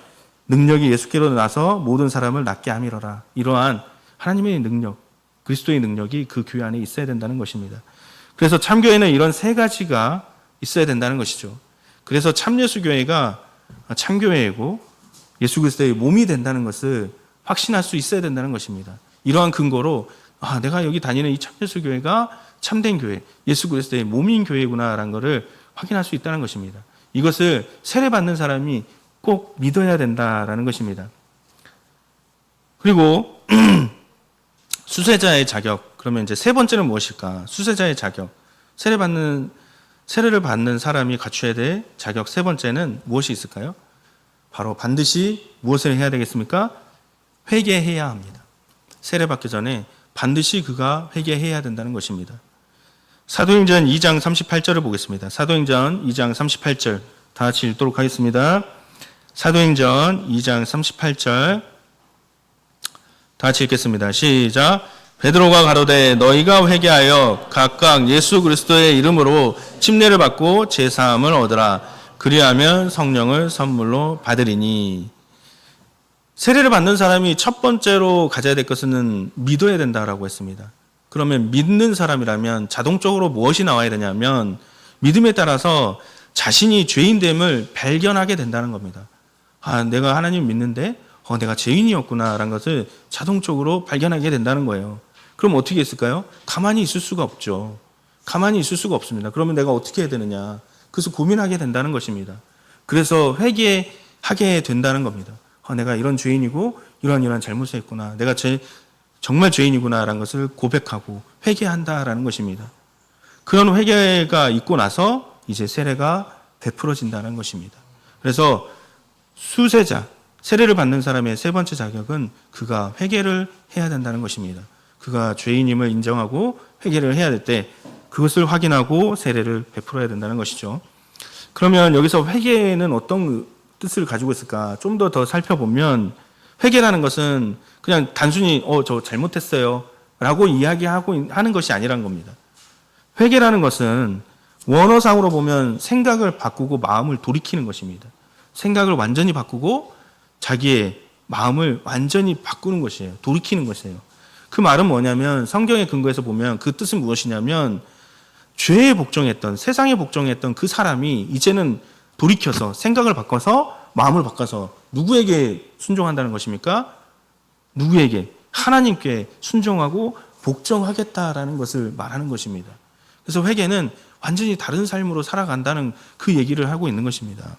능력이 예수께로 나서 모든 사람을 낫게 함이러라. 이러한 하나님의 능력, 그리스도의 능력이 그 교회 안에 있어야 된다는 것입니다. 그래서 참교회는 이런 세 가지가 있어야 된다는 것이죠. 그래서 참예수교회가 참교회이고 예수 그리스도의 몸이 된다는 것을 확신할 수 있어야 된다는 것입니다. 이러한 근거로 내가 여기 다니는 이 참예수교회가 참된 교회, 예수 그리스도의 몸인 교회구나라는 것을 확인할 수 있다는 것입니다. 이것을 세례받는 사람이 꼭 믿어야 된다라는 것입니다. 그리고 수세자의 자격, 그러면 이제 세 번째는 무엇일까? 수세자의 자격, 세례를 받는 사람이 갖춰야 될 자격 세 번째는 무엇이 있을까요? 바로 반드시 무엇을 해야 되겠습니까? 회개해야 합니다. 세례받기 전에 반드시 그가 회개해야 된다는 것입니다. 사도행전 2장 38절을 보겠습니다. 사도행전 2장 38절 다 같이 읽도록 하겠습니다. 사도행전 2장 38절 다 같이 읽겠습니다. 시작. 베드로가 가로되 너희가 회개하여 각각 예수 그리스도의 이름으로 침례를 받고 제사함을 얻으라. 그리하면 성령을 선물로 받으리니. 세례를 받는 사람이 첫 번째로 가져야 될 것은 믿어야 된다라고 했습니다. 그러면 믿는 사람이라면 자동적으로 무엇이 나와야 되냐면 믿음에 따라서 자신이 죄인됨을 발견하게 된다는 겁니다. 내가 하나님 믿는데 내가 죄인이었구나라는 것을 자동적으로 발견하게 된다는 거예요. 그럼 어떻게 했을까요? 가만히 있을 수가 없죠. 가만히 있을 수가 없습니다. 그러면 내가 어떻게 해야 되느냐? 그래서 고민하게 된다는 것입니다. 그래서 회개하게 된다는 겁니다. 내가 이런 죄인이고 이러한 잘못을 했구나. 내가 정말 죄인이구나라는 것을 고백하고 회개한다라는 것입니다. 그런 회개가 있고 나서 이제 세례가 베풀어진다는 것입니다. 그래서 수세자, 세례를 받는 사람의 세 번째 자격은 그가 회개를 해야 된다는 것입니다. 그가 죄인임을 인정하고 회개를 해야 될 때 그것을 확인하고 세례를 베풀어야 된다는 것이죠. 그러면 여기서 회개는 어떤 뜻을 가지고 있을까? 좀 더 살펴보면 회개라는 것은 그냥 단순히 저 잘못했어요 라고 이야기하고 하는 것이 아니란 겁니다. 회개라는 것은 원어상으로 보면 생각을 바꾸고 마음을 돌이키는 것입니다. 생각을 완전히 바꾸고 자기의 마음을 완전히 바꾸는 것이에요. 돌이키는 것이에요. 그 말은 뭐냐면 성경의 근거에서 보면 그 뜻은 무엇이냐면 죄에 복종했던, 세상에 복종했던 그 사람이 이제는 돌이켜서 생각을 바꿔서 마음을 바꿔서 누구에게 순종한다는 것입니까? 누구에게? 하나님께 순종하고 복종하겠다라는 것을 말하는 것입니다. 그래서 회개는 완전히 다른 삶으로 살아간다는 그 얘기를 하고 있는 것입니다.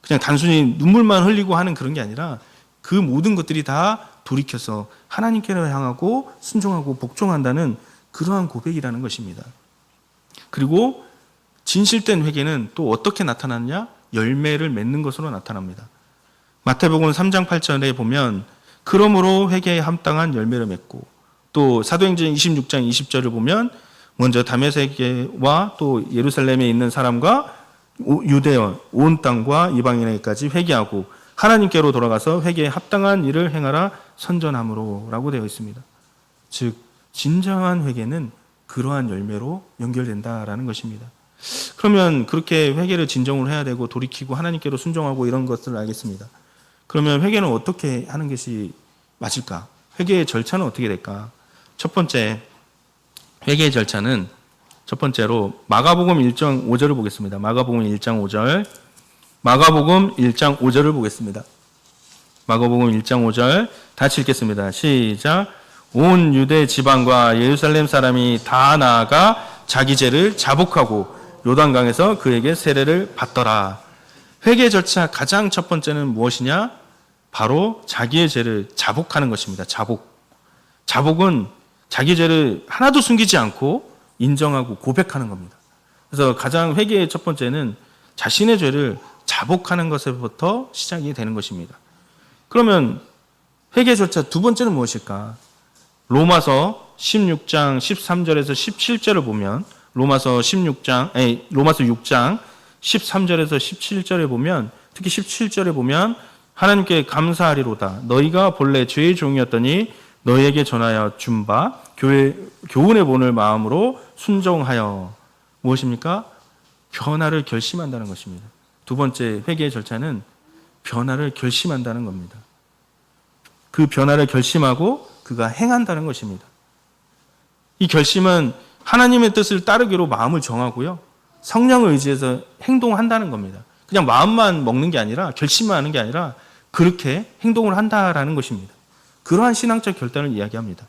그냥 단순히 눈물만 흘리고 하는 그런 게 아니라 그 모든 것들이 다 돌이켜서 하나님께로 향하고 순종하고 복종한다는 그러한 고백이라는 것입니다. 그리고 진실된 회개는 또 어떻게 나타나느냐? 열매를 맺는 것으로 나타납니다. 마태복음 3장 8절에 보면 그러므로 회개에 합당한 열매를 맺고, 또 사도행전 26장 20절을 보면 먼저 다메섹과 또 예루살렘에 있는 사람과 유대원 온 땅과 이방인에게까지 회개하고 하나님께로 돌아가서 회개에 합당한 일을 행하라 선전함으로 라고 되어 있습니다. 즉 진정한 회개는 그러한 열매로 연결된다라는 것입니다. 그러면 그렇게 회개를 진정으로 해야 되고 돌이키고 하나님께로 순종하고 이런 것들을 알겠습니다. 그러면 회개는 어떻게 하는 것이 맞을까? 회개의 절차는 어떻게 될까? 첫 번째 회개의 절차는 첫 번째로 마가복음 1장 5절을 보겠습니다. 마가복음 1장 5절. 마가복음 1장 5절을 보겠습니다. 마가복음 1장 5절 다시 읽겠습니다. 시작. 온 유대 지방과 예루살렘 사람이 다 나아가 자기 죄를 자복하고 요단강에서 그에게 세례를 받더라. 회개 절차 가장 첫 번째는 무엇이냐? 바로 자기의 죄를 자복하는 것입니다. 자복은 자기 죄를 하나도 숨기지 않고 인정하고 고백하는 겁니다. 그래서 가장 회개의 첫 번째는 자신의 죄를 자복하는 것에부터 시작이 되는 것입니다. 그러면 회개 절차 두 번째는 무엇일까? 로마서 16장 13절에서 17절을 보면 로마서 6장 13절에서 17절에 보면 특히 17절에 보면 하나님께 감사하리로다. 너희가 본래 죄의 종이었더니 너희에게 전하여 준 바 교훈의 본을 마음으로 순종하여 무엇입니까? 변화를 결심한다는 것입니다. 두 번째 회개의 절차는 변화를 결심한다는 겁니다. 그 변화를 결심하고 그가 행한다는 것입니다. 이 결심은 하나님의 뜻을 따르기로 마음을 정하고요. 성령을 의지해서 행동한다는 겁니다. 그냥 마음만 먹는 게 아니라 결심만 하는 게 아니라 그렇게 행동을 한다라는 것입니다. 그러한 신앙적 결단을 이야기합니다.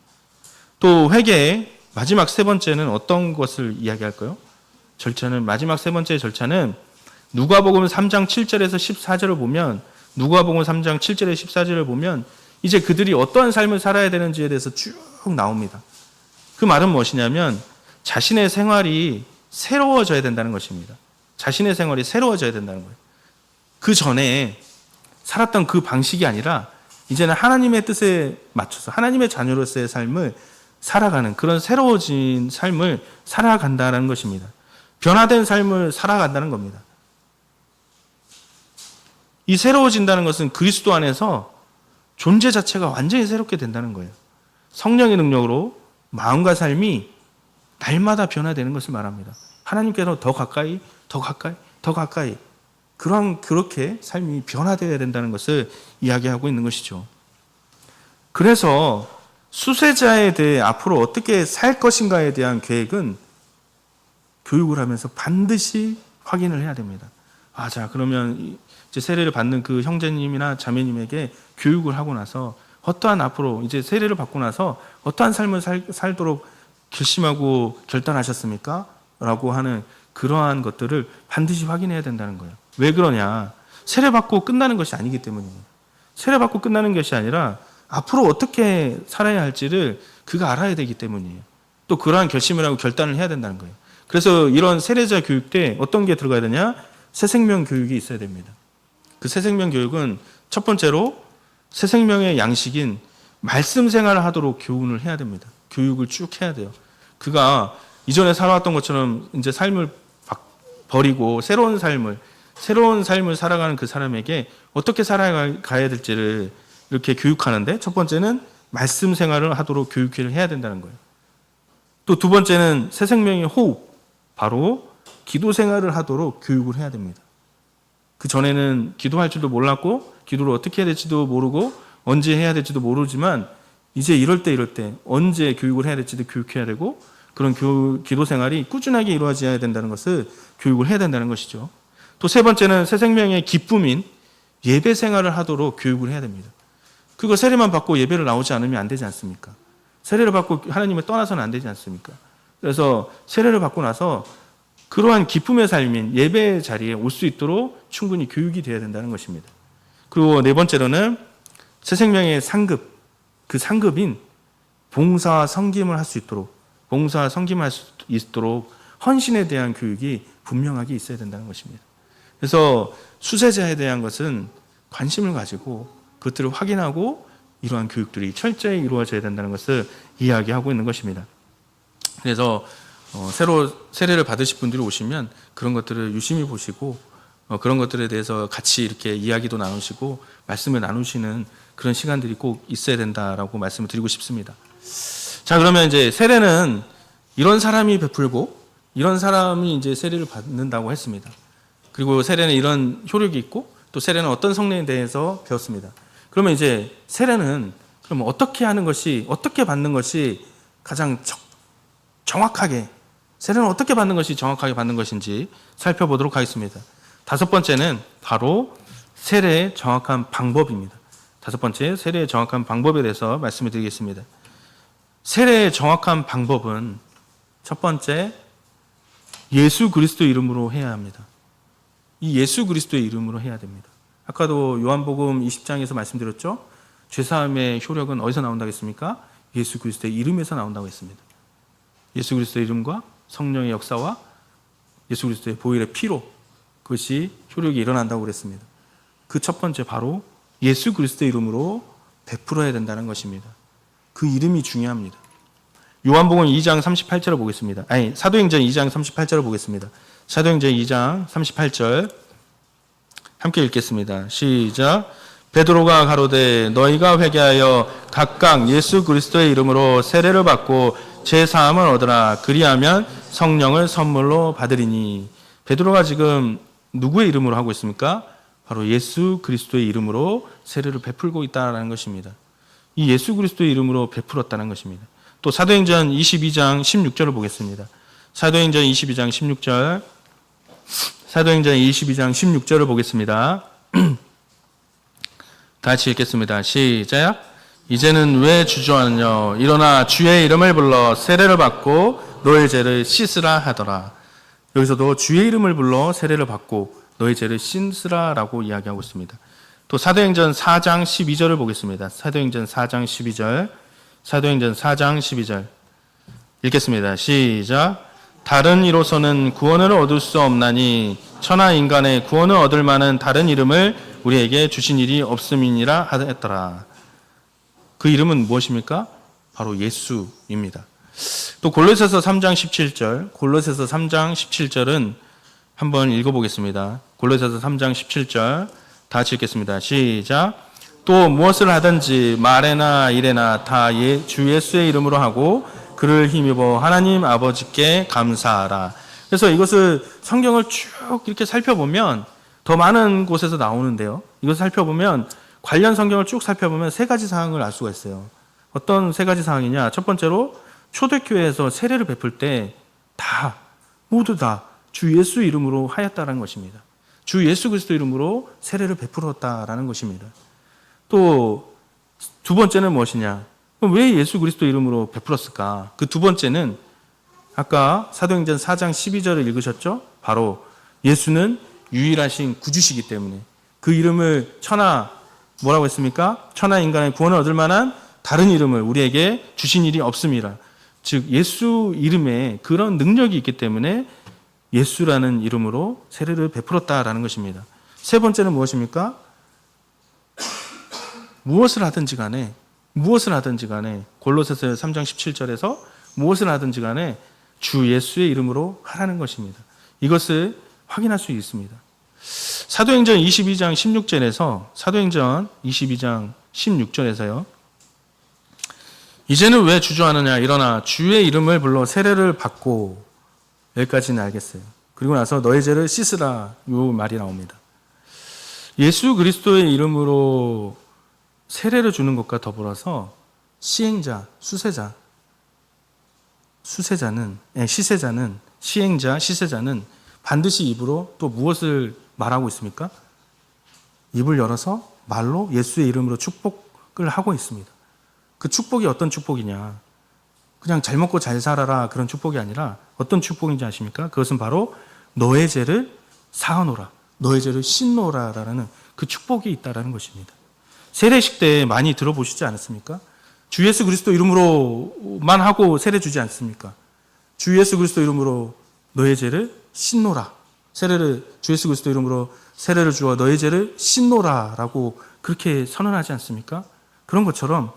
또 회개의 마지막 세 번째는 어떤 것을 이야기할까요? 절차는 마지막 세 번째 절차는 누가복음 3장 7절에서 14절을 보면 누가복음 3장 7절에서 14절을 보면 이제 그들이 어떠한 삶을 살아야 되는지에 대해서 쭉 나옵니다. 그 말은 무엇이냐면 자신의 생활이 새로워져야 된다는 것입니다. 자신의 생활이 새로워져야 된다는 거예요. 그 전에 살았던 그 방식이 아니라 이제는 하나님의 뜻에 맞춰서 하나님의 자녀로서의 삶을 살아가는 그런 새로워진 삶을 살아간다는 것입니다. 변화된 삶을 살아간다는 겁니다. 이 새로워진다는 것은 그리스도 안에서 존재 자체가 완전히 새롭게 된다는 거예요. 성령의 능력으로 마음과 삶이 날마다 변화되는 것을 말합니다. 하나님께서 더 가까이, 더 가까이, 더 가까이 그렇게 삶이 변화되어야 된다는 것을 이야기하고 있는 것이죠. 그래서 수세자에 대해 앞으로 어떻게 살 것인가에 대한 계획은 교육을 하면서 반드시 확인을 해야 됩니다. 자, 그러면 이제 세례를 받는 그 형제님이나 자매님에게 교육을 하고 나서 어떠한 앞으로 이제 세례를 받고 나서 어떠한 삶을 살도록 결심하고 결단하셨습니까? 라고 하는 그러한 것들을 반드시 확인해야 된다는 거예요. 왜 그러냐? 세례받고 끝나는 것이 아니기 때문입니다. 세례받고 끝나는 것이 아니라 앞으로 어떻게 살아야 할지를 그가 알아야 되기 때문이에요. 또 그러한 결심을 하고 결단을 해야 된다는 거예요. 그래서 이런 세례자 교육 때 어떤 게 들어가야 되냐? 새생명 교육이 있어야 됩니다. 그 새생명 교육은 첫 번째로 새생명의 양식인 말씀 생활을 하도록 교훈을 해야 됩니다. 교육을 쭉 해야 돼요. 그가 이전에 살아왔던 것처럼 이제 삶을 버리고 새로운 삶을 살아가는 그 사람에게 어떻게 살아가야 될지를 이렇게 교육하는데 첫 번째는 말씀 생활을 하도록 교육을 해야 된다는 거예요. 또 두 번째는 새 생명의 호흡, 바로 기도 생활을 하도록 교육을 해야 됩니다. 그 전에는 기도할 줄도 몰랐고 기도를 어떻게 해야 될지도 모르고 언제 해야 될지도 모르지만 이제 이럴 때 언제 교육을 해야 될지도 교육해야 되고 그런 기도 생활이 꾸준하게 이루어져야 된다는 것을 교육을 해야 된다는 것이죠. 또 세 번째는 새 생명의 기쁨인 예배 생활을 하도록 교육을 해야 됩니다. 그거 세례만 받고 예배를 나오지 않으면 안 되지 않습니까? 세례를 받고 하나님을 떠나서는 안 되지 않습니까? 그래서 세례를 받고 나서 그러한 기쁨의 삶인 예배 자리에 올 수 있도록 충분히 교육이 되어야 된다는 것입니다. 그리고 네 번째로는 새 생명의 상급, 그 상급인 봉사와 섬김을 할 수 있도록 헌신에 대한 교육이 분명하게 있어야 된다는 것입니다. 그래서 수세자에 대한 것은 관심을 가지고 그것들을 확인하고 이러한 교육들이 철저히 이루어져야 된다는 것을 이야기하고 있는 것입니다. 그래서 새로 세례를 받으실 분들이 오시면 그런 것들을 유심히 보시고 그런 것들에 대해서 같이 이렇게 이야기도 나누시고 말씀을 나누시는 그런 시간들이 꼭 있어야 된다라고 말씀을 드리고 싶습니다. 자, 그러면 이제 세례는 이런 사람이 베풀고 이런 사람이 이제 세례를 받는다고 했습니다. 그리고 세례는 이런 효력이 있고 또 세례는 어떤 성례에 대해서 배웠습니다. 그러면 이제 세례는 그럼 어떻게 하는 것이, 어떻게 받는 것이 가장 정확하게, 세례는 어떻게 받는 것이 정확하게 받는 것인지 살펴보도록 하겠습니다. 다섯 번째는 바로 세례의 정확한 방법입니다. 다섯 번째, 세례의 정확한 방법에 대해서 말씀을 드리겠습니다. 세례의 정확한 방법은 첫 번째, 예수 그리스도 이름으로 해야 합니다. 이 예수 그리스도의 이름으로 해야 됩니다. 아까도 요한복음 20장에서 말씀드렸죠. 죄사함의 효력은 어디서 나온다고 했습니까? 예수 그리스도의 이름에서 나온다고 했습니다. 예수 그리스도의 이름과 성령의 역사와 예수 그리스도의 보혈의 피로 그것이 효력이 일어난다고 그랬습니다. 그 첫 번째 바로 예수 그리스도의 이름으로 베풀어야 된다는 것입니다. 그 이름이 중요합니다. 요한복음 2장 38절을 보겠습니다. 사도행전 2장 38절을 보겠습니다. 사도행전 2장 38절 함께 읽겠습니다. 시작. 베드로가 가로되 너희가 회개하여 각각 예수 그리스도의 이름으로 세례를 받고 제 사함을 얻으라. 그리하면 성령을 선물로 받으리니. 베드로가 지금 누구의 이름으로 하고 있습니까? 바로 예수 그리스도의 이름으로 세례를 베풀고 있다는 것입니다. 이 예수 그리스도의 이름으로 베풀었다는 것입니다. 또 사도행전 22장 16절을 보겠습니다. 사도행전 22장 16절. 사도행전 22장 16절을 보겠습니다. 다 같이 읽겠습니다. 시작. 이제는 왜 주저하느냐? 일어나 주의 이름을 불러 세례를 받고 너의 죄를 씻으라 하더라. 여기서도 주의 이름을 불러 세례를 받고 너의 죄를 씻으라라고 이야기하고 있습니다. 또 사도행전 4장 12절을 보겠습니다. 사도행전 4장 12절. 사도행전 4장 12절. 읽겠습니다. 시작. 다른 이로서는 구원을 얻을 수 없나니 천하 인간의 구원을 얻을 만한 다른 이름을 우리에게 주신 일이 없음이니라 하였더라. 그 이름은 무엇입니까? 바로 예수입니다. 또 골로새서 3장 17절. 골로새서 3장 17절은 한번 읽어보겠습니다. 골로새서 3장 17절 다 같이 읽겠습니다. 시작. 또 무엇을 하든지 말에나 일에나 다 주 예수의 이름으로 하고 그를 힘입어 하나님 아버지께 감사하라. 그래서 이것을 성경을 쭉 이렇게 살펴보면 더 많은 곳에서 나오는데요. 이것을 살펴보면 관련 성경을 쭉 살펴보면 세 가지 사항을 알 수가 있어요. 어떤 세 가지 사항이냐? 첫 번째로 초대교회에서 세례를 베풀 때 모두 다 주 예수 이름으로 하였다는 것입니다. 주 예수 그리스도 이름으로 세례를 베풀었다라는 것입니다. 또 두 번째는 무엇이냐? 왜 예수 그리스도 이름으로 베풀었을까? 그 두 번째는 아까 사도행전 4장 12절을 읽으셨죠? 바로 예수는 유일하신 구주시기 때문에 그 이름을 뭐라고 했습니까? 천하 인간의 구원을 얻을 만한 다른 이름을 우리에게 주신 일이 없음이라. 즉 예수 이름에 그런 능력이 있기 때문에 예수라는 이름으로 세례를 베풀었다라는 것입니다. 세 번째는 무엇입니까? 무엇을 하든지 간에 골로새서 3장 17절에서 무엇을 하든지 간에 주 예수의 이름으로 하라는 것입니다. 이것을 확인할 수 있습니다. 사도행전 22장 16절에서요. 이제는 왜 주저하느냐? 일어나 주의 이름을 불러 세례를 받고, 여기까지는 알겠어요. 그리고 나서 너의 죄를 씻으라, 이 말이 나옵니다. 예수 그리스도의 이름으로 세례를 주는 것과 더불어서 시행자, 시세자는 반드시 입으로 또 무엇을 말하고 있습니까? 입을 열어서 말로 예수의 이름으로 축복을 하고 있습니다. 그 축복이 어떤 축복이냐? 그냥 잘 먹고 잘 살아라 그런 축복이 아니라 어떤 축복인지 아십니까? 그것은 바로 너의 죄를 사하노라, 너의 죄를 씻노라라는 그 축복이 있다라는 것입니다. 세례식 때 많이 들어보시지 않았습니까? 주 예수 그리스도 이름으로만 하고 세례 주지 않습니까? 주 예수 그리스도 이름으로 너의 죄를 씻노라. 주 예수 그리스도 이름으로 세례를 주어 너의 죄를 씻노라라고 그렇게 선언하지 않습니까? 그런 것처럼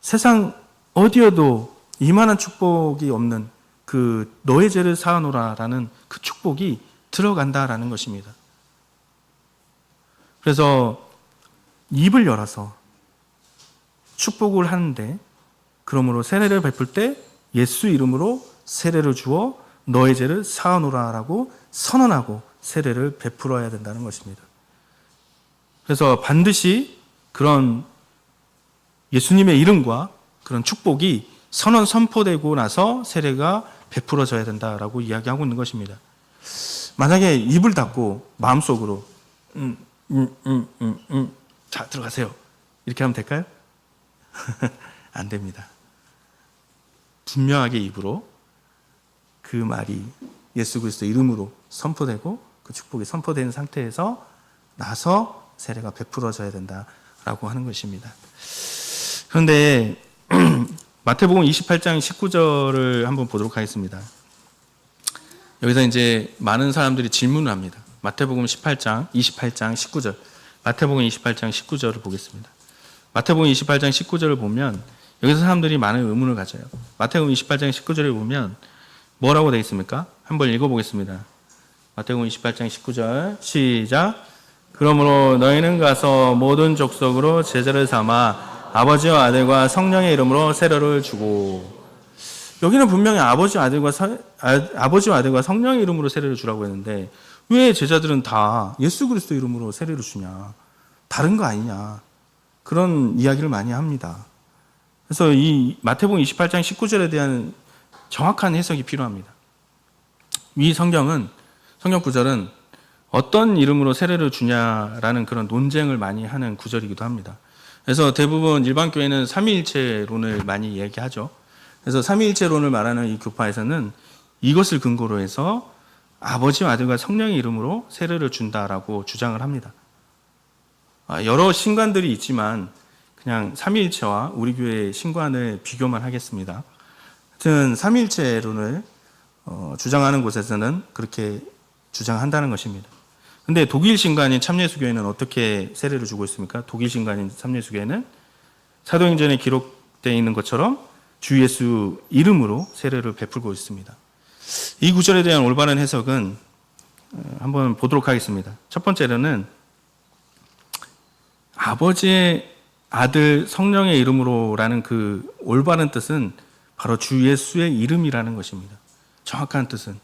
세상 어디에도 이만한 축복이 없는 그 너의 죄를 사하노라라는 그 축복이 들어간다라는 것입니다. 그래서 입을 열어서 축복을 하는데, 그러므로 세례를 베풀 때 예수 이름으로 세례를 주어 너의 죄를 사하노라라고 선언하고 세례를 베풀어야 된다는 것입니다. 그래서 반드시 그런 예수님의 이름과 그런 축복이 선포되고 나서 세례가 베풀어져야 된다라고 이야기하고 있는 것입니다. 만약에 입을 닫고 마음속으로 자, 들어가세요, 이렇게 하면 될까요? 안 됩니다. 분명하게 입으로 그 말이 예수 그리스도 이름으로 선포되고 그 축복이 선포되는 상태에서 나서 세례가 베풀어져야 된다라고 하는 것입니다. 그런데 마태복음 28장 19절을 한번 보도록 하겠습니다. 여기서 이제 많은 사람들이 질문을 합니다. 마태복음 28장 19절. 마태복음 28장 19절을 보겠습니다. 마태복음 28장 19절을 보면 여기서 사람들이 많은 의문을 가져요. 마태복음 28장 19절을 보면 뭐라고 되어 있습니까? 한번 읽어보겠습니다. 마태복음 28장 19절 시작. 그러므로 너희는 가서 모든 족속으로 제자를 삼아 아버지와 아들과 성령의 이름으로 세례를 주고. 여기는 분명히 아버지와 아들과 성령의 이름으로 세례를 주라고 했는데 왜 제자들은 다 예수 그리스도 이름으로 세례를 주냐? 다른 거 아니냐? 그런 이야기를 많이 합니다. 그래서 이 마태복음 28장 19절에 대한 정확한 해석이 필요합니다. 이 성경 구절은 어떤 이름으로 세례를 주냐라는 그런 논쟁을 많이 하는 구절이기도 합니다. 그래서 대부분 일반 교회는 삼위일체론을 많이 얘기하죠. 그래서 삼위일체론을 말하는 이 교파에서는 이것을 근거로 해서 아버지와 아들과 성령의 이름으로 세례를 준다라고 주장을 합니다. 여러 신관들이 있지만 그냥 삼위일체와 우리 교회의 신관을 비교만 하겠습니다. 하여튼 삼위일체론을 주장하는 곳에서는 그렇게 주장한다는 것입니다. 근데 독일 신관인 참예수교회는 어떻게 세례를 주고 있습니까? 독일 신관인 참예수교회는 사도행전에 기록되어 있는 것처럼 주 예수 이름으로 세례를 베풀고 있습니다. 이 구절에 대한 올바른 해석은 한번 보도록 하겠습니다. 첫 번째로는 아버지의 아들 성령의 이름으로라는 그 올바른 뜻은 바로 주 예수의 이름이라는 것입니다. 정확한 뜻은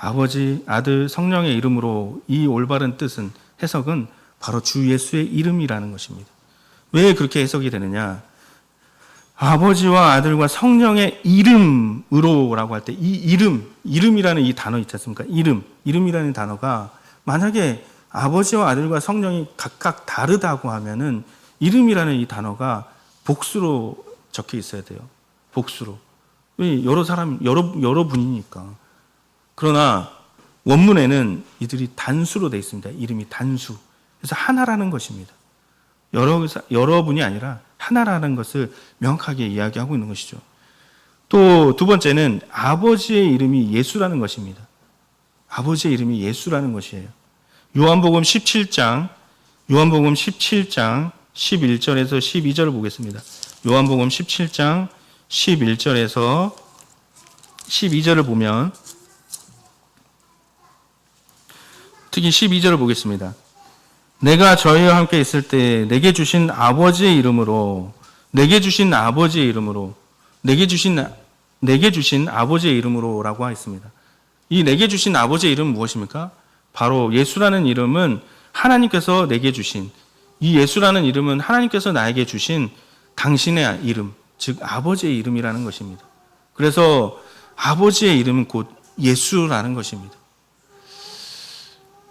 아버지, 아들, 성령의 이름으로 이 올바른 뜻은 해석은 바로 주 예수의 이름이라는 것입니다. 왜 그렇게 해석이 되느냐? 아버지와 아들과 성령의 이름으로라고 할 때 이 이름이라는 이 단어 있지 않습니까? 이름이라는 단어가 만약에 아버지와 아들과 성령이 각각 다르다고 하면은 이름이라는 이 단어가 복수로 적혀 있어야 돼요. 복수로. 왜 여러 분이니까. 그러나 원문에는 이들이 단수로 되어 있습니다. 이름이 단수. 그래서 하나라는 것입니다. 여러분이 아니라 하나라는 것을 명확하게 이야기하고 있는 것이죠. 또 두 번째는 아버지의 이름이 예수라는 것입니다. 아버지의 이름이 예수라는 것이에요. 요한복음 17장 11절에서 12절을 보겠습니다. 요한복음 17장 11절에서 12절을 보면 특히 12절을 보겠습니다. 내가 저희와 함께 있을 때 내게 주신 아버지의 이름으로 내게 주신 아버지의 이름으로라고 하였습니다. 이 내게 주신 아버지의 이름은 무엇입니까? 바로 예수라는 이름은 하나님께서 내게 주신, 이 예수라는 이름은 하나님께서 나에게 주신 당신의 이름, 즉 아버지의 이름이라는 것입니다. 그래서 아버지의 이름은 곧 예수라는 것입니다.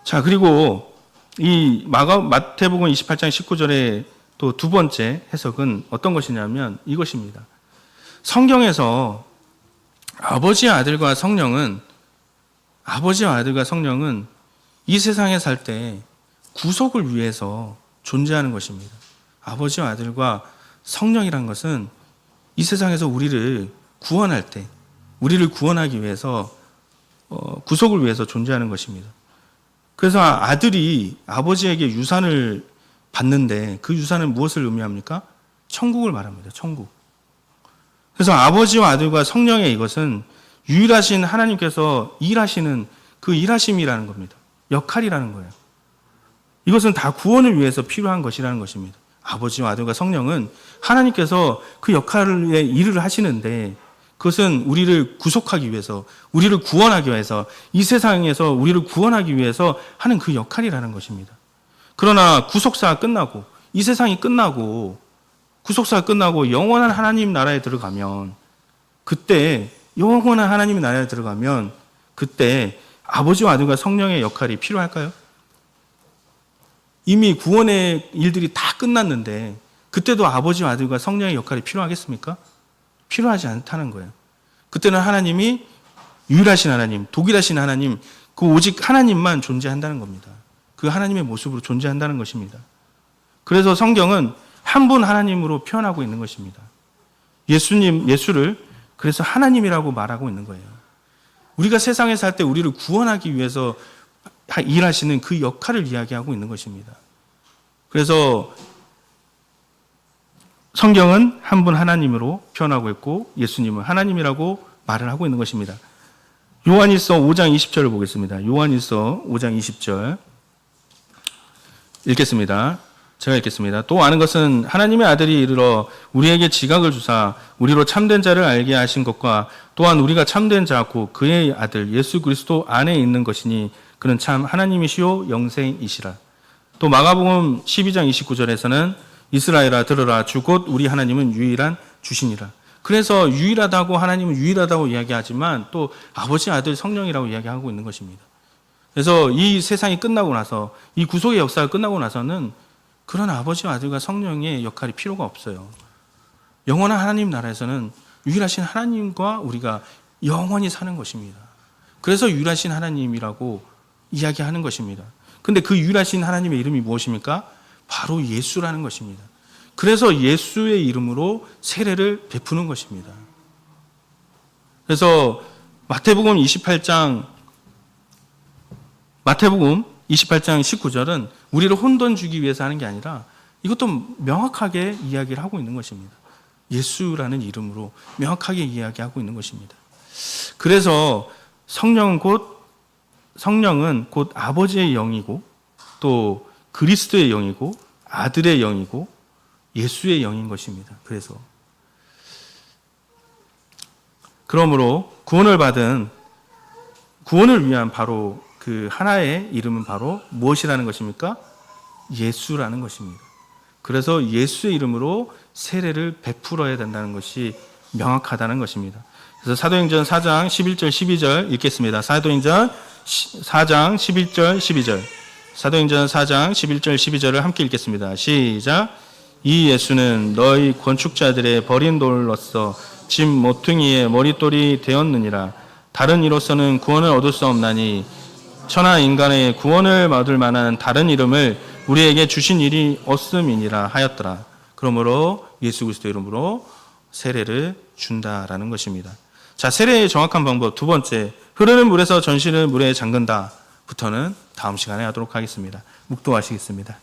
자, 그리고 이 마태복음 28장 19절의 또 두 번째 해석은 어떤 것이냐면 이것입니다. 성경에서 아버지와 아들과 성령은 이 세상에 살 때 구속을 위해서 존재하는 것입니다. 아버지와 아들과 성령이란 것은 이 세상에서 우리를 구원하기 위해서 구속을 위해서 존재하는 것입니다. 그래서 아들이 아버지에게 유산을 받는데 그 유산은 무엇을 의미합니까? 천국을 말합니다. 천국. 그래서 아버지와 아들과 성령의 이것은 유일하신 하나님께서 일하시는 그 일하심이라는 겁니다. 역할이라는 거예요. 이것은 다 구원을 위해서 필요한 것이라는 것입니다. 아버지와 아들과 성령은 하나님께서 그 역할의 일을 하시는데 그것은 우리를 구속하기 위해서, 우리를 구원하기 위해서, 이 세상에서 우리를 구원하기 위해서 하는 그 역할이라는 것입니다. 그러나 구속사가 끝나고, 이 세상이 끝나고, 구속사가 끝나고 영원한 하나님 나라에 들어가면, 그때 영원한 하나님의 나라에 들어가면 그때 아버지와 아들과 성령의 역할이 필요할까요? 이미 구원의 일들이 다 끝났는데 그때도 아버지와 아들과 성령의 역할이 필요하겠습니까? 필요하지 않다는 거예요. 그때는 하나님이 유일하신 하나님, 독일하신 하나님, 그 오직 하나님만 존재한다는 겁니다. 그 하나님의 모습으로 존재한다는 것입니다. 그래서 성경은 한 분 하나님으로 표현하고 있는 것입니다. 예수를 그래서 하나님이라고 말하고 있는 거예요. 우리가 세상에 살 때 우리를 구원하기 위해서 일하시는 그 역할을 이야기하고 있는 것입니다. 그래서 성경은 한 분 하나님으로 표현하고 있고 예수님은 하나님이라고 말을 하고 있는 것입니다. 요한일서 5장 20절을 보겠습니다. 요한일서 5장 20절. 읽겠습니다. 제가 읽겠습니다. 또 아는 것은 하나님의 아들이 이르러 우리에게 지각을 주사 우리로 참된 자를 알게 하신 것과 또한 우리가 참된 자 곧 그의 아들 예수 그리스도 안에 있는 것이니 그는 참 하나님이시요 영생이시라. 또 마가복음 12장 29절에서는 이스라엘아 들으라 주 곧 우리 하나님은 유일한 주시니라. 그래서 유일하다고 하나님은 유일하다고 이야기하지만 또 아버지 아들 성령이라고 이야기하고 있는 것입니다. 그래서 이 세상이 끝나고 나서 이 구속의 역사가 끝나고 나서는 그런 아버지와 아들과 성령의 역할이 필요가 없어요. 영원한 하나님 나라에서는 유일하신 하나님과 우리가 영원히 사는 것입니다. 그래서 유일하신 하나님이라고 이야기하는 것입니다. 근데 그 유일하신 하나님의 이름이 무엇입니까? 바로 예수라는 것입니다. 그래서 예수의 이름으로 세례를 베푸는 것입니다. 그래서 마태복음 28장 19절은 우리를 혼돈 주기 위해서 하는 게 아니라 이것도 명확하게 이야기를 하고 있는 것입니다. 예수라는 이름으로 명확하게 이야기하고 있는 것입니다. 그래서 성령은 곧 아버지의 영이고 또 그리스도의 영이고 아들의 영이고 예수의 영인 것입니다. 그러므로 구원을 위한 바로 그 하나의 이름은 바로 무엇이라는 것입니까? 예수라는 것입니다. 그래서 예수의 이름으로 세례를 베풀어야 된다는 것이 명확하다는 것입니다. 그래서 사도행전 4장 11절 12절 읽겠습니다. 사도행전 4장 11절 12절 사도행전 4장 11절 12절을 함께 읽겠습니다. 시작. 이 예수는 너희 건축자들의 버린 돌로서 집 모퉁이의 머릿돌이 되었느니라. 다른 이로서는 구원을 얻을 수 없나니 천하 인간의 구원을 얻을 만한 다른 이름을 우리에게 주신 일이 없음이니라 하였더라. 그러므로 예수 그리스도 이름으로 세례를 준다라는 것입니다. 자, 세례의 정확한 방법 두 번째, 흐르는 물에서 전신을 물에 잠근다 부터는 다음 시간에 하도록 하겠습니다. 묵도하시겠습니다.